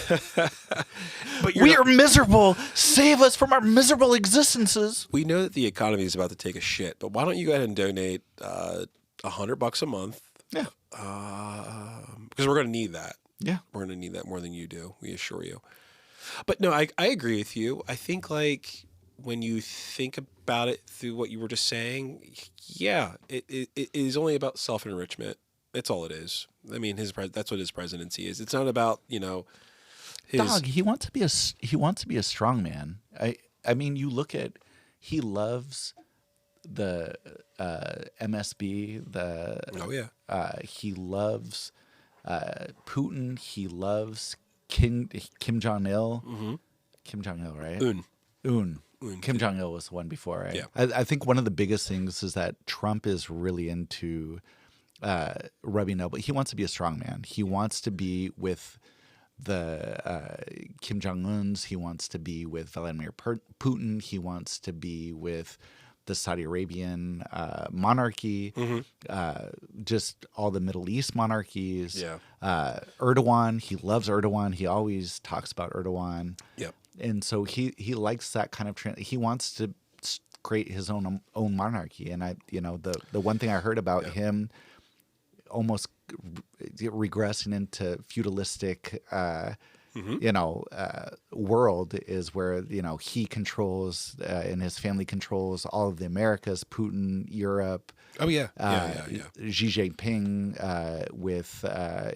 We are miserable. Save us from our miserable existences. we know that the economy is about to take a shit, but why don't you go ahead and donate $100 a month? Yeah. Because we're going to need that. Yeah. We're going to need that more than you do. We assure you. But no, I agree with you. I think like when you think about it through what you were just saying, yeah, it is only about self-enrichment. That's all it is. I mean, that's what his presidency is. It's not about, his Dog, he wants to be a strong man. I mean, you look at, he loves the MSB, he loves Putin, he loves Kim Jong-il. Mm-hmm. Kim Jong-il, right? Un. Kim Jong-il was the one before, right? Yeah. I think one of the biggest things is that Trump is really into rubbing elbow. He wants to be a strong man. He wants to be with the Kim Jong-uns. He wants to be with Vladimir Putin. He wants to be with the Saudi Arabian monarchy, just all the Middle East monarchies. Yeah. Erdogan, he loves Erdogan. He always talks about Erdogan. Yep. And so he likes that kind of he wants to create his own monarchy. And the one thing I heard about him almost regressing into feudalistic world is where he controls and his family controls all of the Americas, Putin, Europe. Oh yeah, Xi Jinping with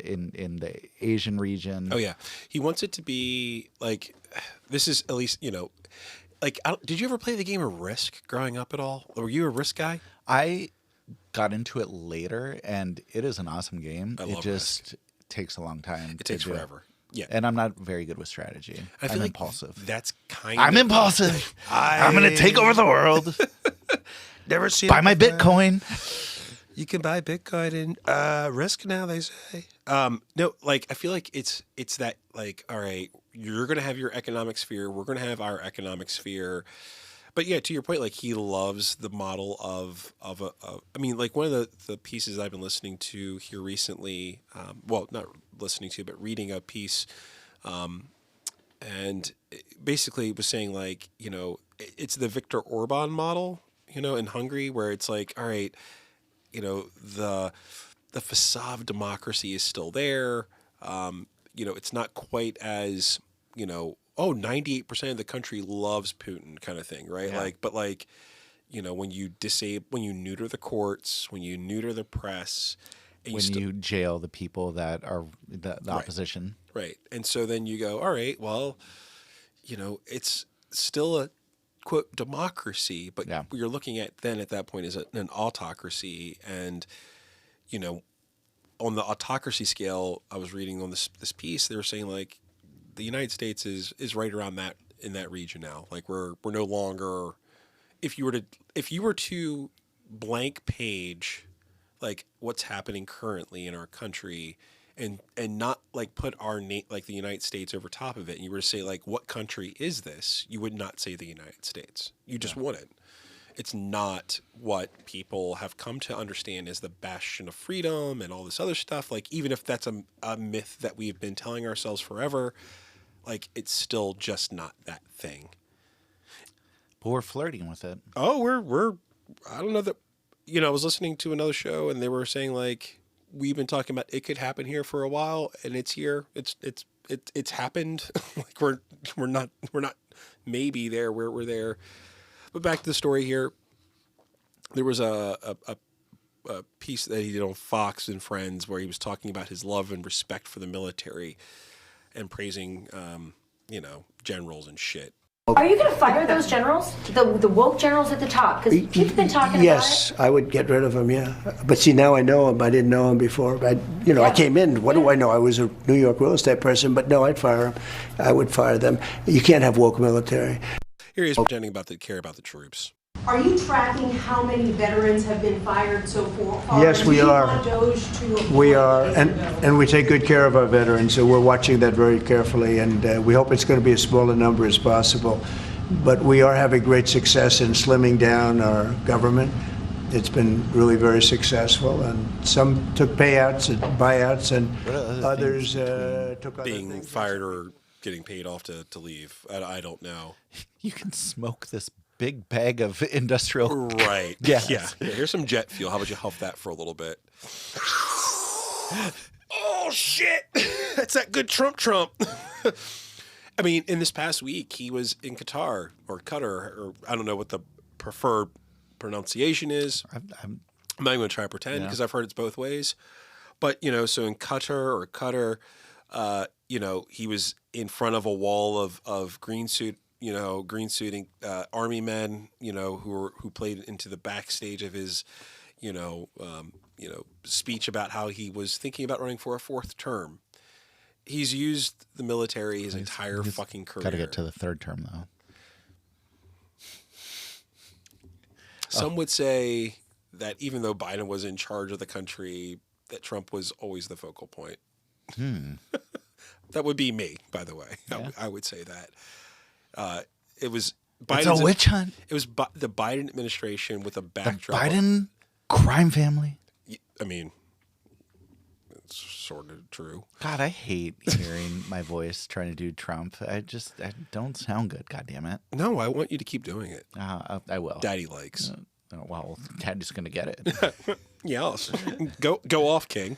in the Asian region. Oh yeah, he wants it to be like this is at least like. Did you ever play the game of Risk growing up at all? Were you a Risk guy? I got into it later, and it is an awesome game. It just takes a long time. It takes forever. Yeah, and I'm not very good with strategy. I feel I'm like impulsive. That's kind. I'm impulsive. I'm going to take over the world. Never seen. Buy my Bitcoin. You can buy Bitcoin in Risk now, they say. No, like I feel like it's that like, all right, you're gonna have your economic sphere, we're gonna have our economic sphere. But yeah, to your point, like he loves the model of I mean, like one of the pieces I've been listening to here recently, well, not listening to, but reading a piece, and basically it was saying like, it's the Viktor Orban model, in Hungary, where it's like, all right, the facade of democracy is still there. It's not quite as, oh, 98% of the country loves Putin kind of thing, right? Yeah. Like, but like, you know, when you neuter the courts, when you neuter the press, and When you jail the people that are the opposition. Right. And so then you go, all right, well, you know, it's still a quote democracy, but you're looking at then at that point is an autocracy. And, you know, on the autocracy scale, I was reading on this piece, they were saying like the United States is right around that in that region now. Like we're no longer, if you were to blank page like what's happening currently in our country and not like put our name like the United States over top of it, and you were to say like what country is this, you would not say the United States. You just wouldn't. It's not what people have come to understand as the bastion of freedom and all this other stuff. Like even if that's a myth that we've been telling ourselves forever, like it's still just not that thing. But we're flirting with it. Oh, we're I don't know that, you know, I was listening to another show and they were saying like we've been talking about it could happen here for a while and it's here. It's happened. Like we're not maybe there where we're there. But back to the story here. There was a piece that he did on Fox and Friends where he was talking about his love and respect for the military and praising you know, generals and shit. Are you going to fire those generals? The woke generals at the top? Because people have been talking about it. Yes, I would get rid of them, yeah. But see, now I know him. I didn't know him before. I came in. What do I know? I was a New York real estate person, but no, I'd fire them. I would fire them. You can't have woke military. Here he is pretending to care about the troops. Are you tracking how many veterans have been fired so far? Yes, we are. We are, and we take good care of our veterans, so we're watching that very carefully, and we hope it's going to be as small a number as possible. But we are having great success in slimming down our government. It's been really very successful, and some took payouts and buyouts, and others took being fired or getting paid off to leave. I don't know. You can smoke this big bag of industrial gas. Yeah. Here's some jet fuel. How about you huff that for a little bit? Oh shit! That's that good Trump. I mean, in this past week, he was in Qatar or Qatar, or I don't know what the preferred pronunciation is. I'm not even going to try to pretend because I've heard it's both ways. But you know, so in Qatar, you know, he was in front of a wall of green suiting army men, you know, who played into the backstage of his, speech about how he was thinking about running for a fourth term. He's used the military his entire fucking career. Got to get to the third term though. Some would say that even though Biden was in charge of the country, that Trump was always the focal point. That would be me, by the way. Yeah. I would say that. It was Biden's, it's a witch hunt. It was the Biden administration with a backdrop. The Biden crime family. I mean, it's sort of true. God, I hate hearing my voice trying to do Trump. I don't sound good. God damn it. No, I want you to keep doing it. I will. Daddy likes. Well, Daddy's gonna get it. Yeah, go off, King.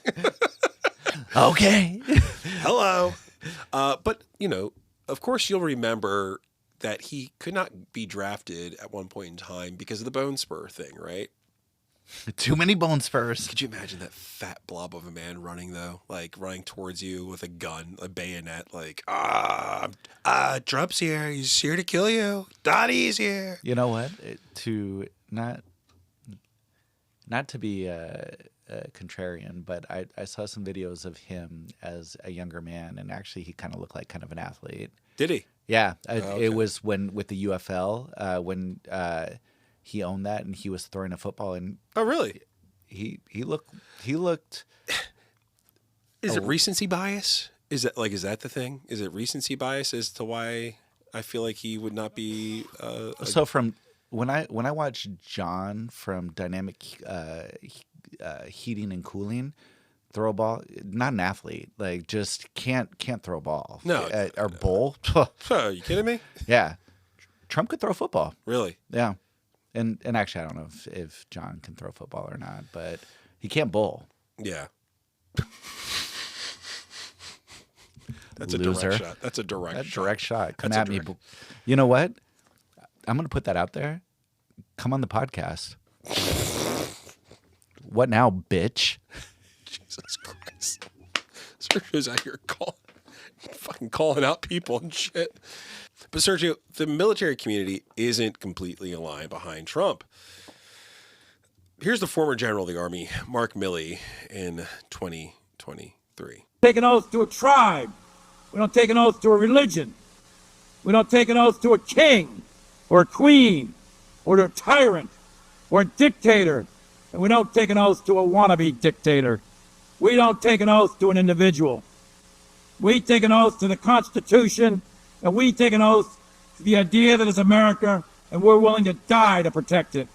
Okay. Hello. But, you know, of course you'll remember that he could not be drafted at one point in time because of the bone spur thing, right? Too many bone spurs. Could you imagine that fat blob of a man running, though? Like, running towards you with a gun, a bayonet, like, Trump's here. He's here to kill you. Dottie's here. You know what? Not to be contrarian, but I saw some videos of him as a younger man, and actually he kind of looked like kind of an athlete. Did he? Yeah. Okay. It was with the UFL when he owned that, and he was throwing a football. And oh, really? He looked. Is it recency bias? Is that the thing? Is it recency bias as to why I feel like he would not be? So from when I watched John from Dynamic Heating and Cooling throw a ball, not an athlete, like just can't throw a ball. No, or bowl. Are you kidding me? Yeah, Trump could throw a football. Really? Yeah, and actually I don't know if John can throw a football or not, but he can't bowl. Yeah. That's a loser. direct shot. That's a direct shot. Direct shot. Come That's a at me. direct- You know what? I'm going to put that out there. Come on the podcast. What now, bitch? Jesus Christ. Sergio's out here fucking calling out people and shit. But Sergio, the military community isn't completely aligned behind Trump. Here's the former general of the Army, Mark Milley, in 2023. Take an oath to a tribe. We don't take an oath to a religion. We don't take an oath to a king or a queen or to a tyrant or a dictator. And we don't take an oath to a wannabe dictator. We don't take an oath to an individual. We take an oath to the Constitution, and we take an oath to the idea that it's America, and we're willing to die to protect it.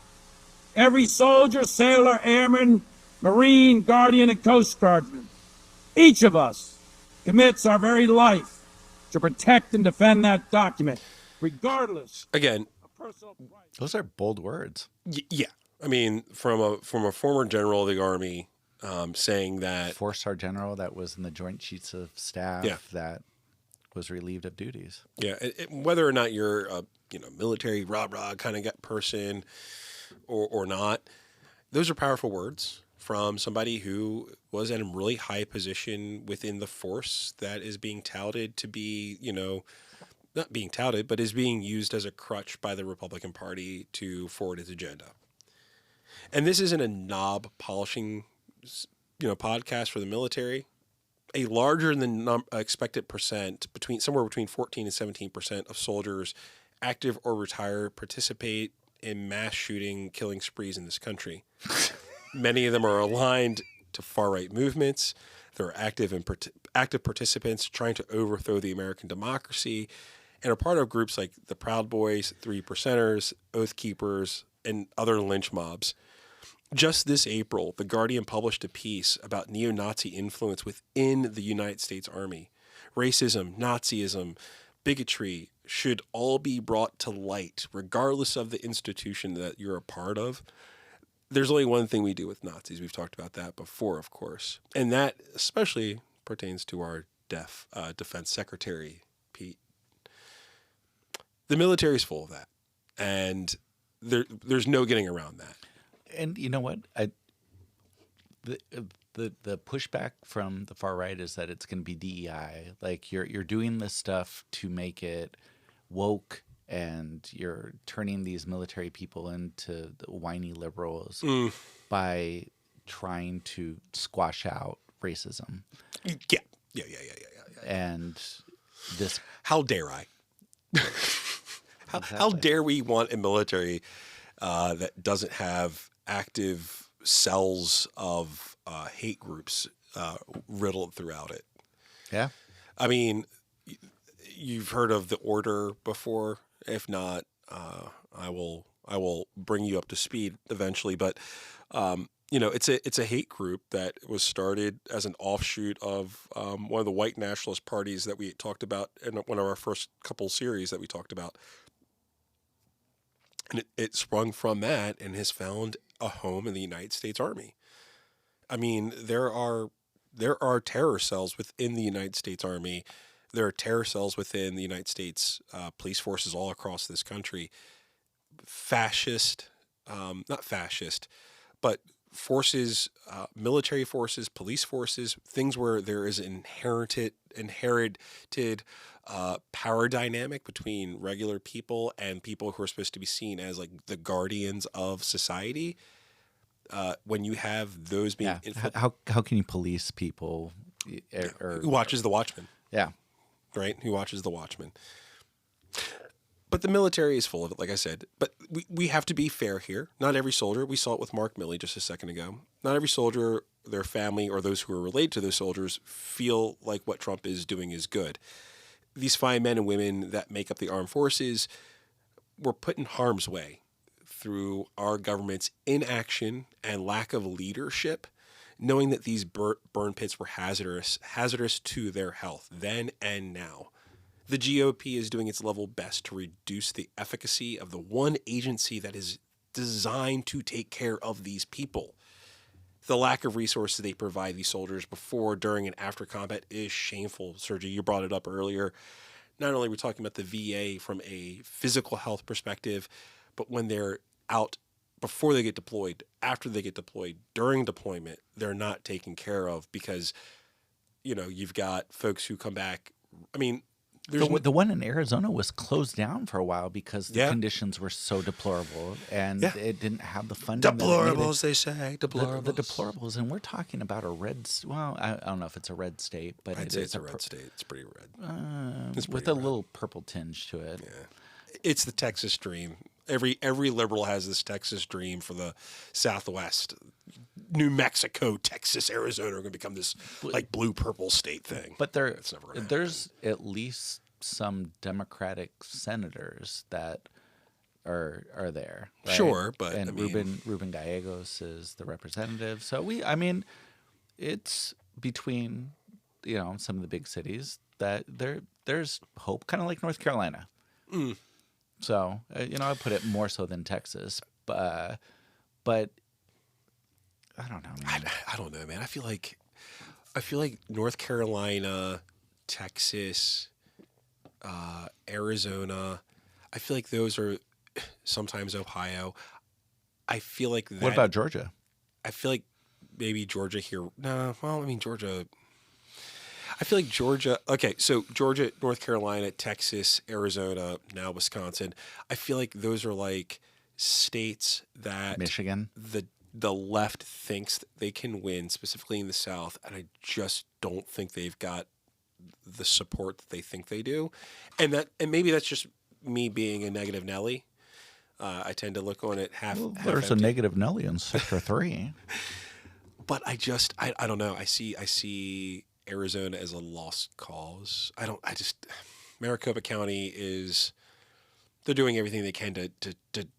Every soldier, sailor, airman, Marine, Guardian, and Coast Guardsman, each of us commits our very life to protect and defend that document, regardless Again, of personal pride. Those are bold words. yeah. I mean, from a former general of the Army saying that... Four-star general that was in the Joint Chiefs of Staff that was relieved of duties. Yeah, whether or not you're a military rah-rah kind of person or not, those are powerful words from somebody who was in a really high position within the force that is being touted to be, not being touted, but is being used as a crutch by the Republican Party to forward its agenda. And this isn't a knob polishing, podcast for the military. A larger than expected percent, somewhere between 14 and 17% of soldiers, active or retired, participate in mass shooting, killing sprees in this country. Many of them are aligned to far-right movements. They're active participants trying to overthrow the American democracy, and are part of groups like the Proud Boys, Three Percenters, Oath Keepers, and other lynch mobs. Just this April, The Guardian published a piece about neo-Nazi influence within the United States Army. Racism, Nazism, bigotry should all be brought to light, regardless of the institution that you're a part of. There's only one thing we do with Nazis. We've talked about that before, of course. And that especially pertains to our defense secretary, Pete. The military is full of that. And there's no getting around that. And you know what? The pushback from the far right is that it's going to be DEI. Like you're doing this stuff to make it woke, and you're turning these military people into the whiny liberals by trying to squash out racism. Yeah. And this, how dare I? How dare we want a military that doesn't have active cells of hate groups riddled throughout it? Yeah. I mean, you've heard of the Order before. If not, I will bring you up to speed eventually. But it's a hate group that was started as an offshoot of one of the white nationalist parties that we talked about in one of our first couple series that we talked about. And it sprung from that and has found a home in the United States Army. I mean, there are terror cells within the United States Army. There are terror cells within the United States police forces all across this country. Not fascist, but forces, military forces, police forces, things where there is inherited power dynamic between regular people and people who are supposed to be seen as like the guardians of society. When you have those being how can you police people? Who watches the Watchmen? Yeah. Right? Who watches the Watchmen? But the military is full of it, like I said. But we have to be fair here. Not every soldier, we saw it with Mark Milley just a second ago. Not every soldier, their family, or those who are related to those soldiers feel like what Trump is doing is good. These fine men and women that make up the armed forces were put in harm's way through our government's inaction and lack of leadership, knowing that these burn pits were hazardous to their health then and now. The GOP is doing its level best to reduce the efficacy of the one agency that is designed to take care of these people. the lack of resources they provide these soldiers before, during, and after combat is shameful. Sergey, you brought it up earlier. Not only are we talking about the VA from a physical health perspective, but when they're out before they get deployed, after they get deployed, during deployment, they're not taken care of because, you've got folks who come back. I mean, the one in Arizona was closed down for a while because the conditions were so deplorable and it didn't have the funding. Deplorables, they say. Deplorables. The deplorables. And we're talking about a red, I don't know if it's a red state, but I'd say it's a red state. It's pretty red. It's with a little purple tinge to it. Yeah. It's the Texas dream. Every liberal has this Texas dream for the Southwest. New Mexico, Texas, Arizona are going to become this like blue-purple state thing. But there's at least some Democratic senators that are there. Right? Sure, but and Ruben Gallegos is the representative. So it's between some of the big cities that there's hope, kind of like North Carolina. Mm. So I put it more so than Texas, but I don't know, man. I don't know, man. I feel like North Carolina, Texas, Arizona. I feel like those are sometimes Ohio. I feel like that. What about Georgia? I feel like maybe Georgia here. No, well, I mean Georgia. I feel like Georgia. Okay, so Georgia, North Carolina, Texas, Arizona, now Wisconsin. I feel like those are like states that Michigan. The left thinks that they can win, specifically in the South, and I just don't think they've got the support that they think they do, and maybe that's just me being a negative Nelly. I tend to look on it half. There's a negative Nelly in Sector 3, but I don't know. I see Arizona as a lost cause. Maricopa County is. They're doing everything they can to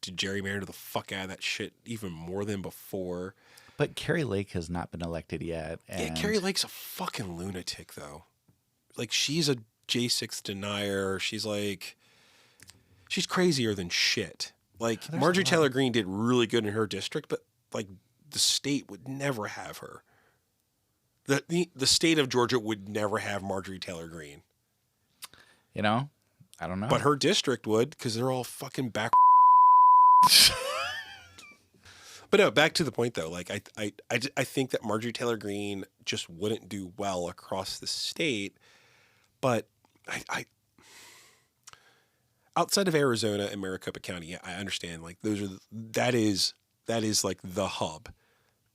gerrymander the fuck out of that shit even more than before. But Carrie Lake has not been elected yet. Yeah, Carrie Lake's a fucking lunatic, though. Like, she's a J6 denier. She's crazier than shit. Like, Marjorie Taylor Greene did really good in her district, but, like, the state would never have her. The state of Georgia would never have Marjorie Taylor Greene. I don't know. But her district would, because they're all fucking back. But no, back to the point though. Like I think that Marjorie Taylor Greene just wouldn't do well across the state. But I outside of Arizona and Maricopa County, yeah, I understand. Like that is like the hub.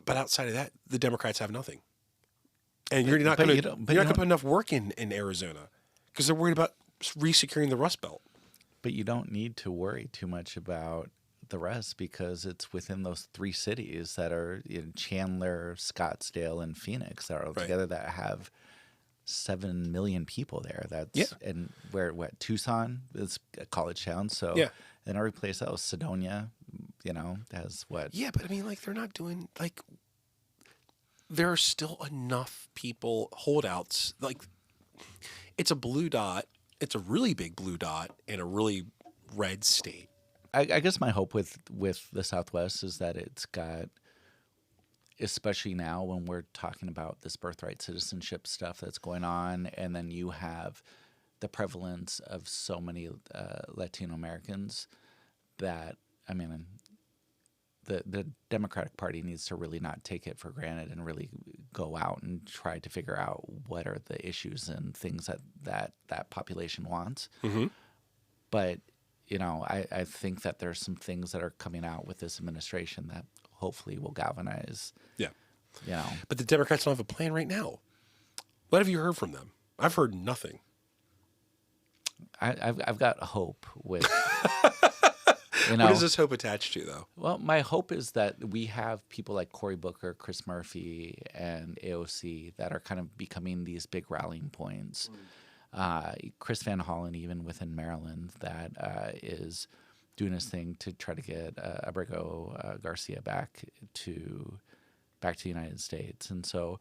But outside of that, the Democrats have nothing. And you're not going to put enough work in Arizona because they're worried about re-securing the Rust Belt. But you don't need to worry too much about the rest because it's within those three cities that are Chandler, Scottsdale, and Phoenix that are all together that have 7 million people there. And Tucson is a college town. So and every place else, Sedonia, has what? Yeah, but I mean, like they're not doing there are still enough people, holdouts. Like it's a blue dot. It's a really big blue dot in a really red state. I guess my hope with the Southwest is that it's got, especially now when we're talking about this birthright citizenship stuff that's going on, and then you have the prevalence of so many Latino Americans that, I mean, the Democratic Party needs to really not take it for granted and really go out and try to figure out what are the issues and things that population wants. Mm-hmm. But, I think that there's some things that are coming out with this administration that hopefully will galvanize. Yeah. But the Democrats don't have a plan right now. What have you heard from them? I've heard nothing. I've got hope with... What is this hope attached to, though? Well, my hope is that we have people like Cory Booker, Chris Murphy, and AOC that are kind of becoming these big rallying points. Chris Van Hollen, even within Maryland, that is doing his thing to try to get Abrego Garcia back to the United States. And so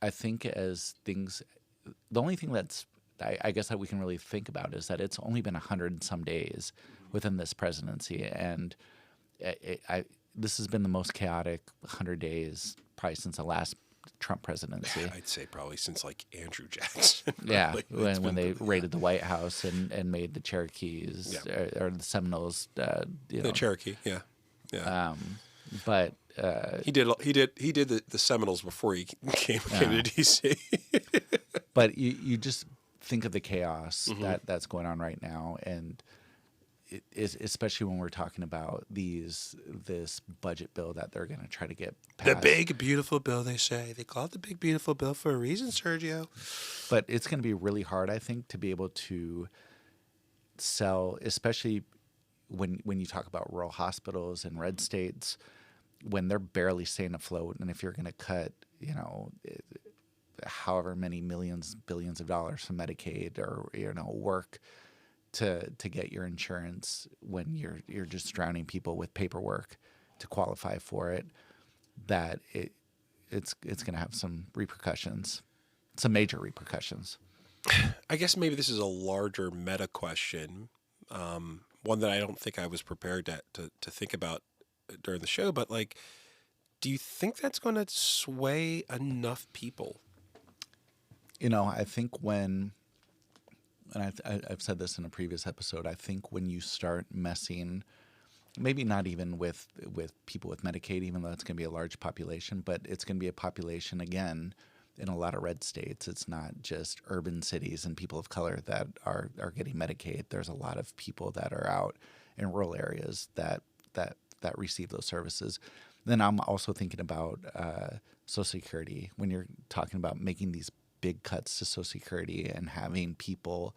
I think as things, the only thing that's I guess that we can really think about is that it's only been 100 and some days within this presidency, and this has been the most chaotic 100 days probably since the last Trump presidency. I'd say probably since like Andrew Jackson. Yeah, Like, when they raided the White House and made the Cherokees or the Seminoles. The Cherokee, yeah. But he did the Seminoles before he came to DC. But you just think of the chaos that's going on right now, and it is, especially when we're talking about this budget bill that they're going to try to get passed. The big beautiful bill, they say. They call it the big beautiful bill for a reason, Sergio. But it's going to be really hard, I think, to be able to sell, especially when you talk about rural hospitals in red states, when they're barely staying afloat, and if you're going to cut, however many millions, billions of dollars from Medicaid or work to get your insurance when you're just drowning people with paperwork to qualify for it, that it's going to have some repercussions, some major repercussions. I guess maybe this is a larger meta question, one that I don't think I was prepared to think about during the show, but like, do you think that's going to sway enough people? I think when, and I've said this in a previous episode, I think when you start messing, maybe not even with people with Medicaid, even though it's going to be a large population, but it's going to be a population, again, in a lot of red states. It's not just urban cities and people of color that are getting Medicaid. There's a lot of people that are out in rural areas that receive those services. Then I'm also thinking about Social Security. When you're talking about making these big cuts to Social Security and having people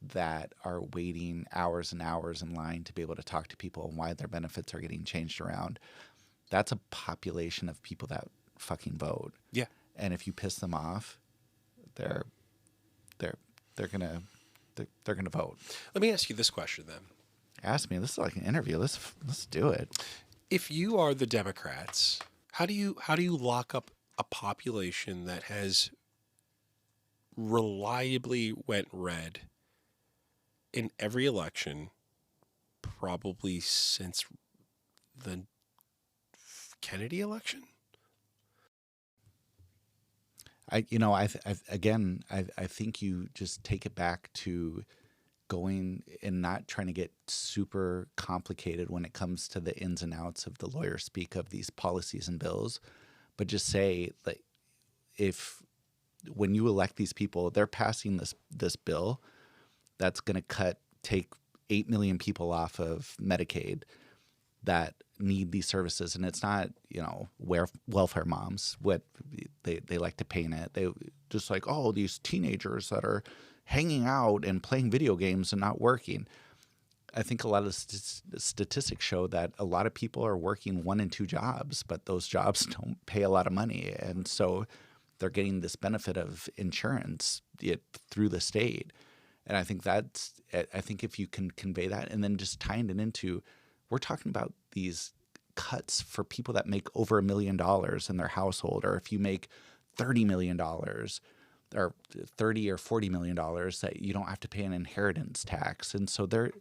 that are waiting hours and hours in line to be able to talk to people and why their benefits are getting changed around, that's a population of people that fucking vote. Yeah. And if you piss them off, they're gonna vote. Let me ask you this question then. Ask me. This is like an interview. Let's do it. If you are the Democrats, how do you lock up a population that has reliably went red in every election, probably since the Kennedy election? I think you just take it back to going and not trying to get super complicated when it comes to the ins and outs of the lawyer speak of these policies and bills, but just say, like, when you elect these people, they're passing this bill that's going to take 8 million people off of Medicaid that need these services. And it's not, welfare moms, what they like to paint it. They just like, oh, these teenagers that are hanging out and playing video games and not working. I think a lot of statistics show that a lot of people are working 1 and 2 jobs, but those jobs don't pay a lot of money. And so they're getting this benefit of insurance through the state. And I think if you can convey that and then just tying it into, we're talking about these cuts for people that make over $1 million in their household, or if you make $30 million or $30 or $40 million, that you don't have to pay an inheritance tax. And so they're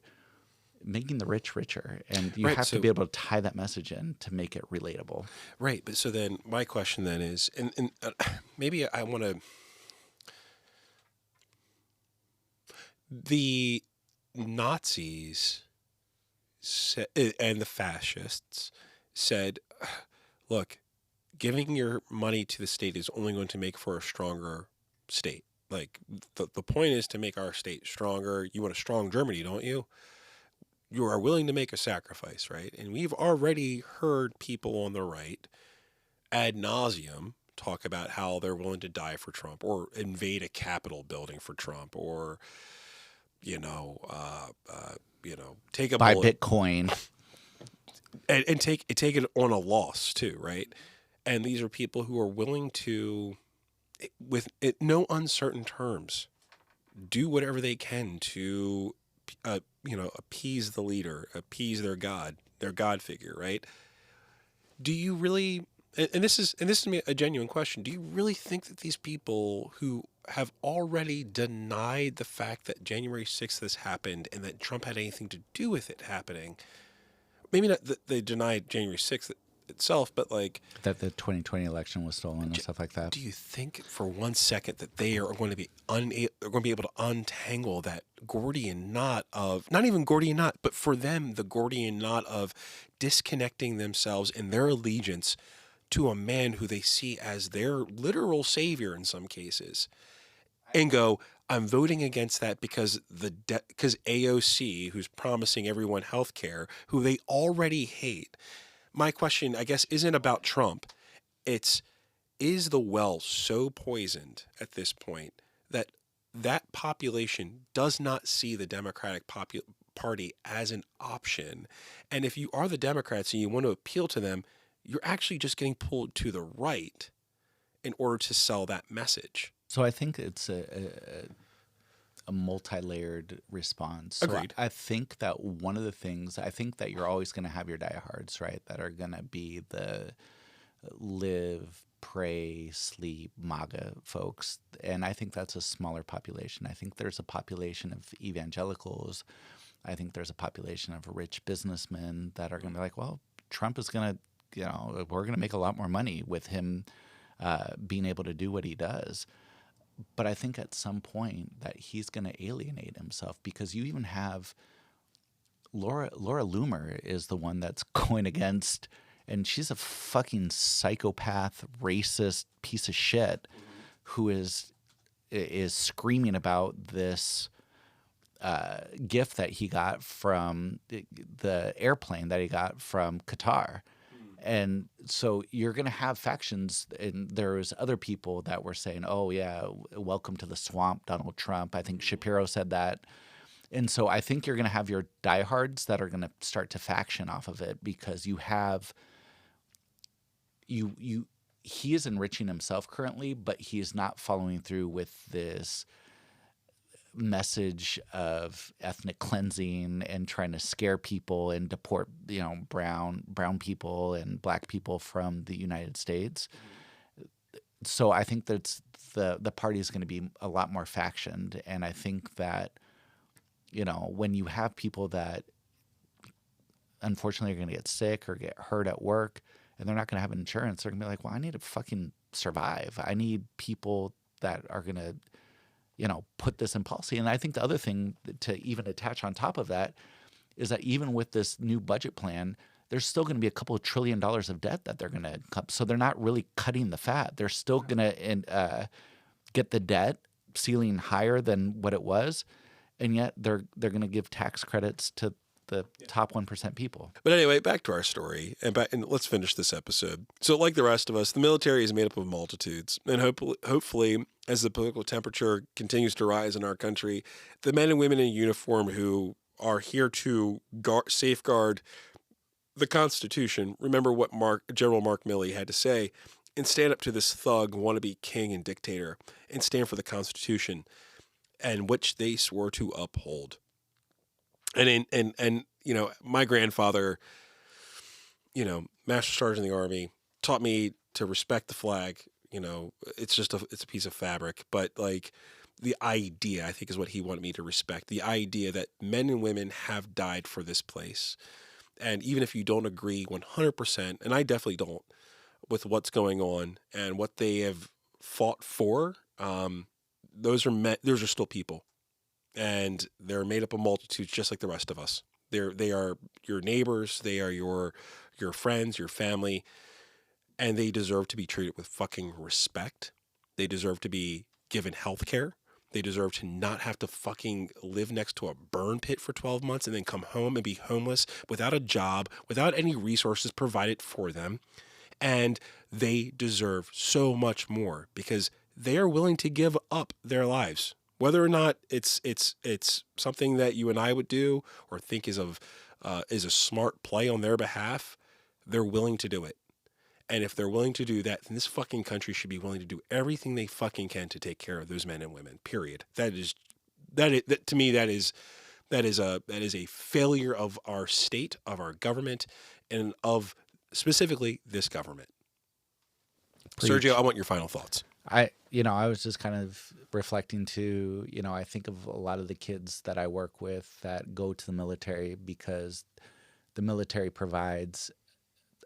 making the rich richer, and you have to be able to tie that message in to make it relatable. Right. But so then my question then is, and maybe I want to, the Nazis and the fascists said, look, giving your money to the state is only going to make for a stronger state. Like, the point is to make our state stronger. You want a strong Germany, don't you? You are willing to make a sacrifice, right? And we've already heard people on the right ad nauseum talk about how they're willing to die for Trump, or invade a Capitol building for Trump, or take a buy bullet, Bitcoin, and take it on a loss too, right? And these are people who are willing to, with no uncertain terms, do whatever they can to, appease the leader, appease their God figure, right? Do you really? And this is a genuine question. Do you really think that these people who have already denied the fact that January 6th has happened and that Trump had anything to do with it happening, maybe not that they denied January 6th itself, but like that the 2020 election was stolen and stuff like that. Do you think for one second that they are going to be able to untangle that Gordian knot of, not even Gordian knot, but for them the Gordian knot of disconnecting themselves and their allegiance to a man who they see as their literal savior in some cases, and go, I'm voting against that because because AOC, who's promising everyone health care, who they already hate. My question, I guess, isn't about Trump. It's, is the well so poisoned at this point that that population does not see the Democratic Party as an option? And if you are the Democrats and you want to appeal to them, you're actually just getting pulled to the right in order to sell that message. So I think it's a multi-layered response. So Agreed. I think that one of the things, I think that you're always going to have your diehards, right, that are going to be the live, pray, sleep, MAGA folks. And I think that's a smaller population. I think there's a population of evangelicals. I think there's a population of rich businessmen that are going to be like, well, Trump is going to, we're going to make a lot more money with him being able to do what he does. But I think at some point that he's going to alienate himself, because you even have Laura Loomer is the one that's going against, and she's a fucking psychopath, racist piece of shit who is screaming about this gift that he got from the airplane that he got from Qatar. And so you're going to have factions, and there's other people that were saying, oh, yeah, welcome to the swamp, Donald Trump. I think Shapiro said that. And so I think you're going to have your diehards that are going to start to faction off of it, because you have he is enriching himself currently, but he is not following through with this message of ethnic cleansing and trying to scare people and deport, brown people and black people from the United States. So I think that's the party is going to be a lot more factioned. And I think that, when you have people that unfortunately are going to get sick or get hurt at work and they're not going to have insurance, they're going to be like, well, I need to fucking survive. I need people that are going to put this in policy. And I think the other thing to even attach on top of that is that even with this new budget plan, there's still going to be a couple of $1 trillion of debt that they're going to cut. So they're not really cutting the fat. They're still going to get the debt ceiling higher than what it was, and yet they're going to give tax credits to the top 1% people. But anyway, back to our story, and let's finish this episode. So like the rest of us, the military is made up of multitudes, and hopefully, as the political temperature continues to rise in our country, the men and women in uniform who are here to safeguard the Constitution remember what General Mark Milley had to say, and stand up to this thug, wannabe king and dictator, and stand for the Constitution, and which they swore to uphold. And my grandfather, Master Sergeant in the Army, taught me to respect the flag. It's a piece of fabric, but like the idea, I think, is what he wanted me to respect. The idea that men and women have died for this place. And even if you don't agree 100%, and I definitely don't, with what's going on and what they have fought for, those are still people. And they're made up of multitudes just like the rest of us. They are your neighbors, they are your friends, your family, and they deserve to be treated with fucking respect. They deserve to be given health care. They deserve to not have to fucking live next to a burn pit for 12 months and then come home and be homeless without a job, without any resources provided for them. And they deserve so much more because they are willing to give up their lives. Whether or not it's something that you and I would do or think is a smart play on their behalf, they're willing to do it. And if they're willing to do that, then this fucking country should be willing to do everything they fucking can to take care of those men and women. Period. That to me that is a failure of our state, of our government, and of specifically this government. Preach. Sergio, I want your final thoughts. I was just kind of reflecting to, I think of a lot of the kids that I work with that go to the military because the military provides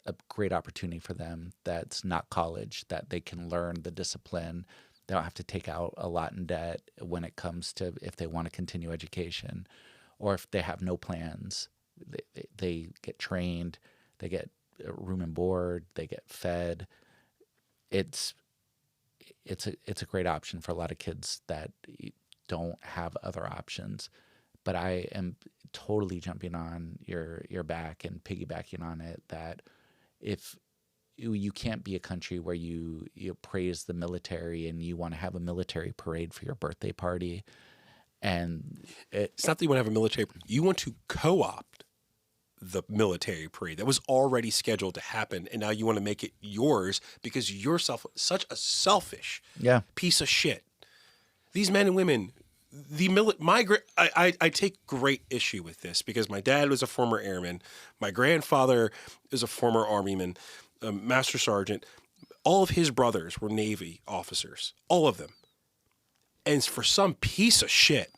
a great opportunity for them that's not college, that they can learn the discipline. They don't have to take out a lot in debt when it comes to if they want to continue education, or if they have no plans. They get trained, they get room and board, they get fed. It's a great option for a lot of kids that don't have other options. But I am totally jumping on your back and piggybacking on it, that if you can't be a country where you praise the military and you want to have a military parade for your birthday party. And it's not that you want to have a military, you want to co-opt the military parade that was already scheduled to happen, and now you want to make it yours because you're such a selfish piece of shit. These men and women, I take great issue with this because my dad was a former airman, my grandfather is a former armyman, a master sergeant. All of his brothers were Navy officers, all of them. And for some piece of shit,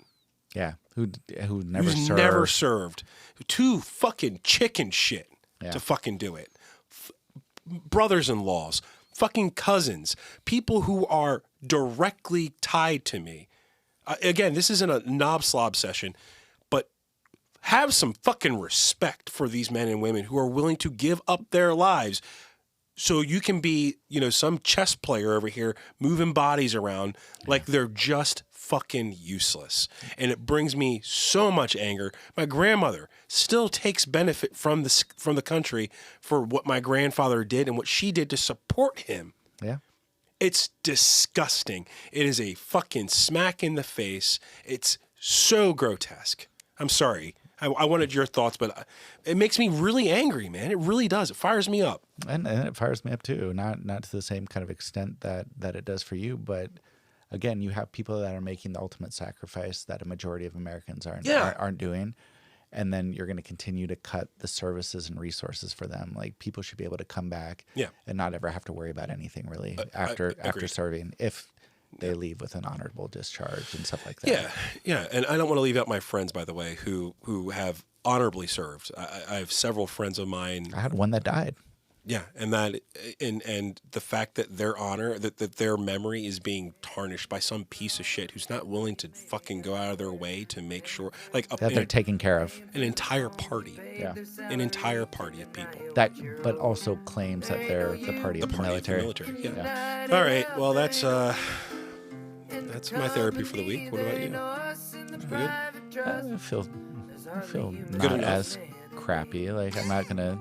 who who's never served, too fucking chicken shit to fucking do it. Brothers-in-laws, fucking cousins, people who are directly tied to me. Again, this isn't a knob slob session, but have some fucking respect for these men and women who are willing to give up their lives so you can be, some chess player over here moving bodies around like they're just fucking useless. And it brings me so much anger. My grandmother still takes benefit from the country for what my grandfather did and what she did to support him. Yeah. It's disgusting. It is a fucking smack in the face. It's so grotesque. I'm sorry. I wanted your thoughts, but it makes me really angry, man. It really does. It fires me up. And it fires me up too. Not to the same kind of extent that it does for you, but again, you have people that are making the ultimate sacrifice that a majority of Americans aren't doing. And then you're going to continue to cut the services and resources for them. Like, people should be able to come back and not ever have to worry about anything really after serving, if they leave with an honorable discharge and stuff like that. Yeah. And I don't want to leave out my friends, by the way, who have honorably served. I have several friends of mine. I had one that died. Yeah, and the fact that their honor, that their memory is being tarnished by some piece of shit who's not willing to fucking go out of their way to make sure, like, that they're taken care of. An entire party. Yeah. An entire party of people. But also claims that they're the party of the military. Yeah. All right. Well, that's my therapy for the week. What about you? Good? I feel not as crappy. Like, I'm not gonna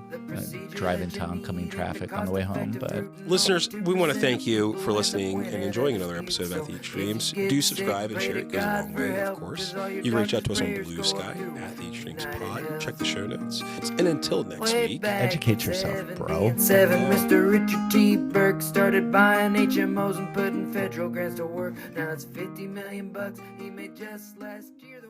drive into oncoming traffic on the way home. But listeners, we want to thank you for listening and enjoying another episode of At the Extremes. Do subscribe and share. It goes a long way, of course. You can reach out to us on Blue Sky at the Extremes Pod. Check the show notes. And until next week, educate yourself, bro. Mr. Richard T. Burke started buying HMOs and putting federal grants to work. Now it's $50 million he made just last year.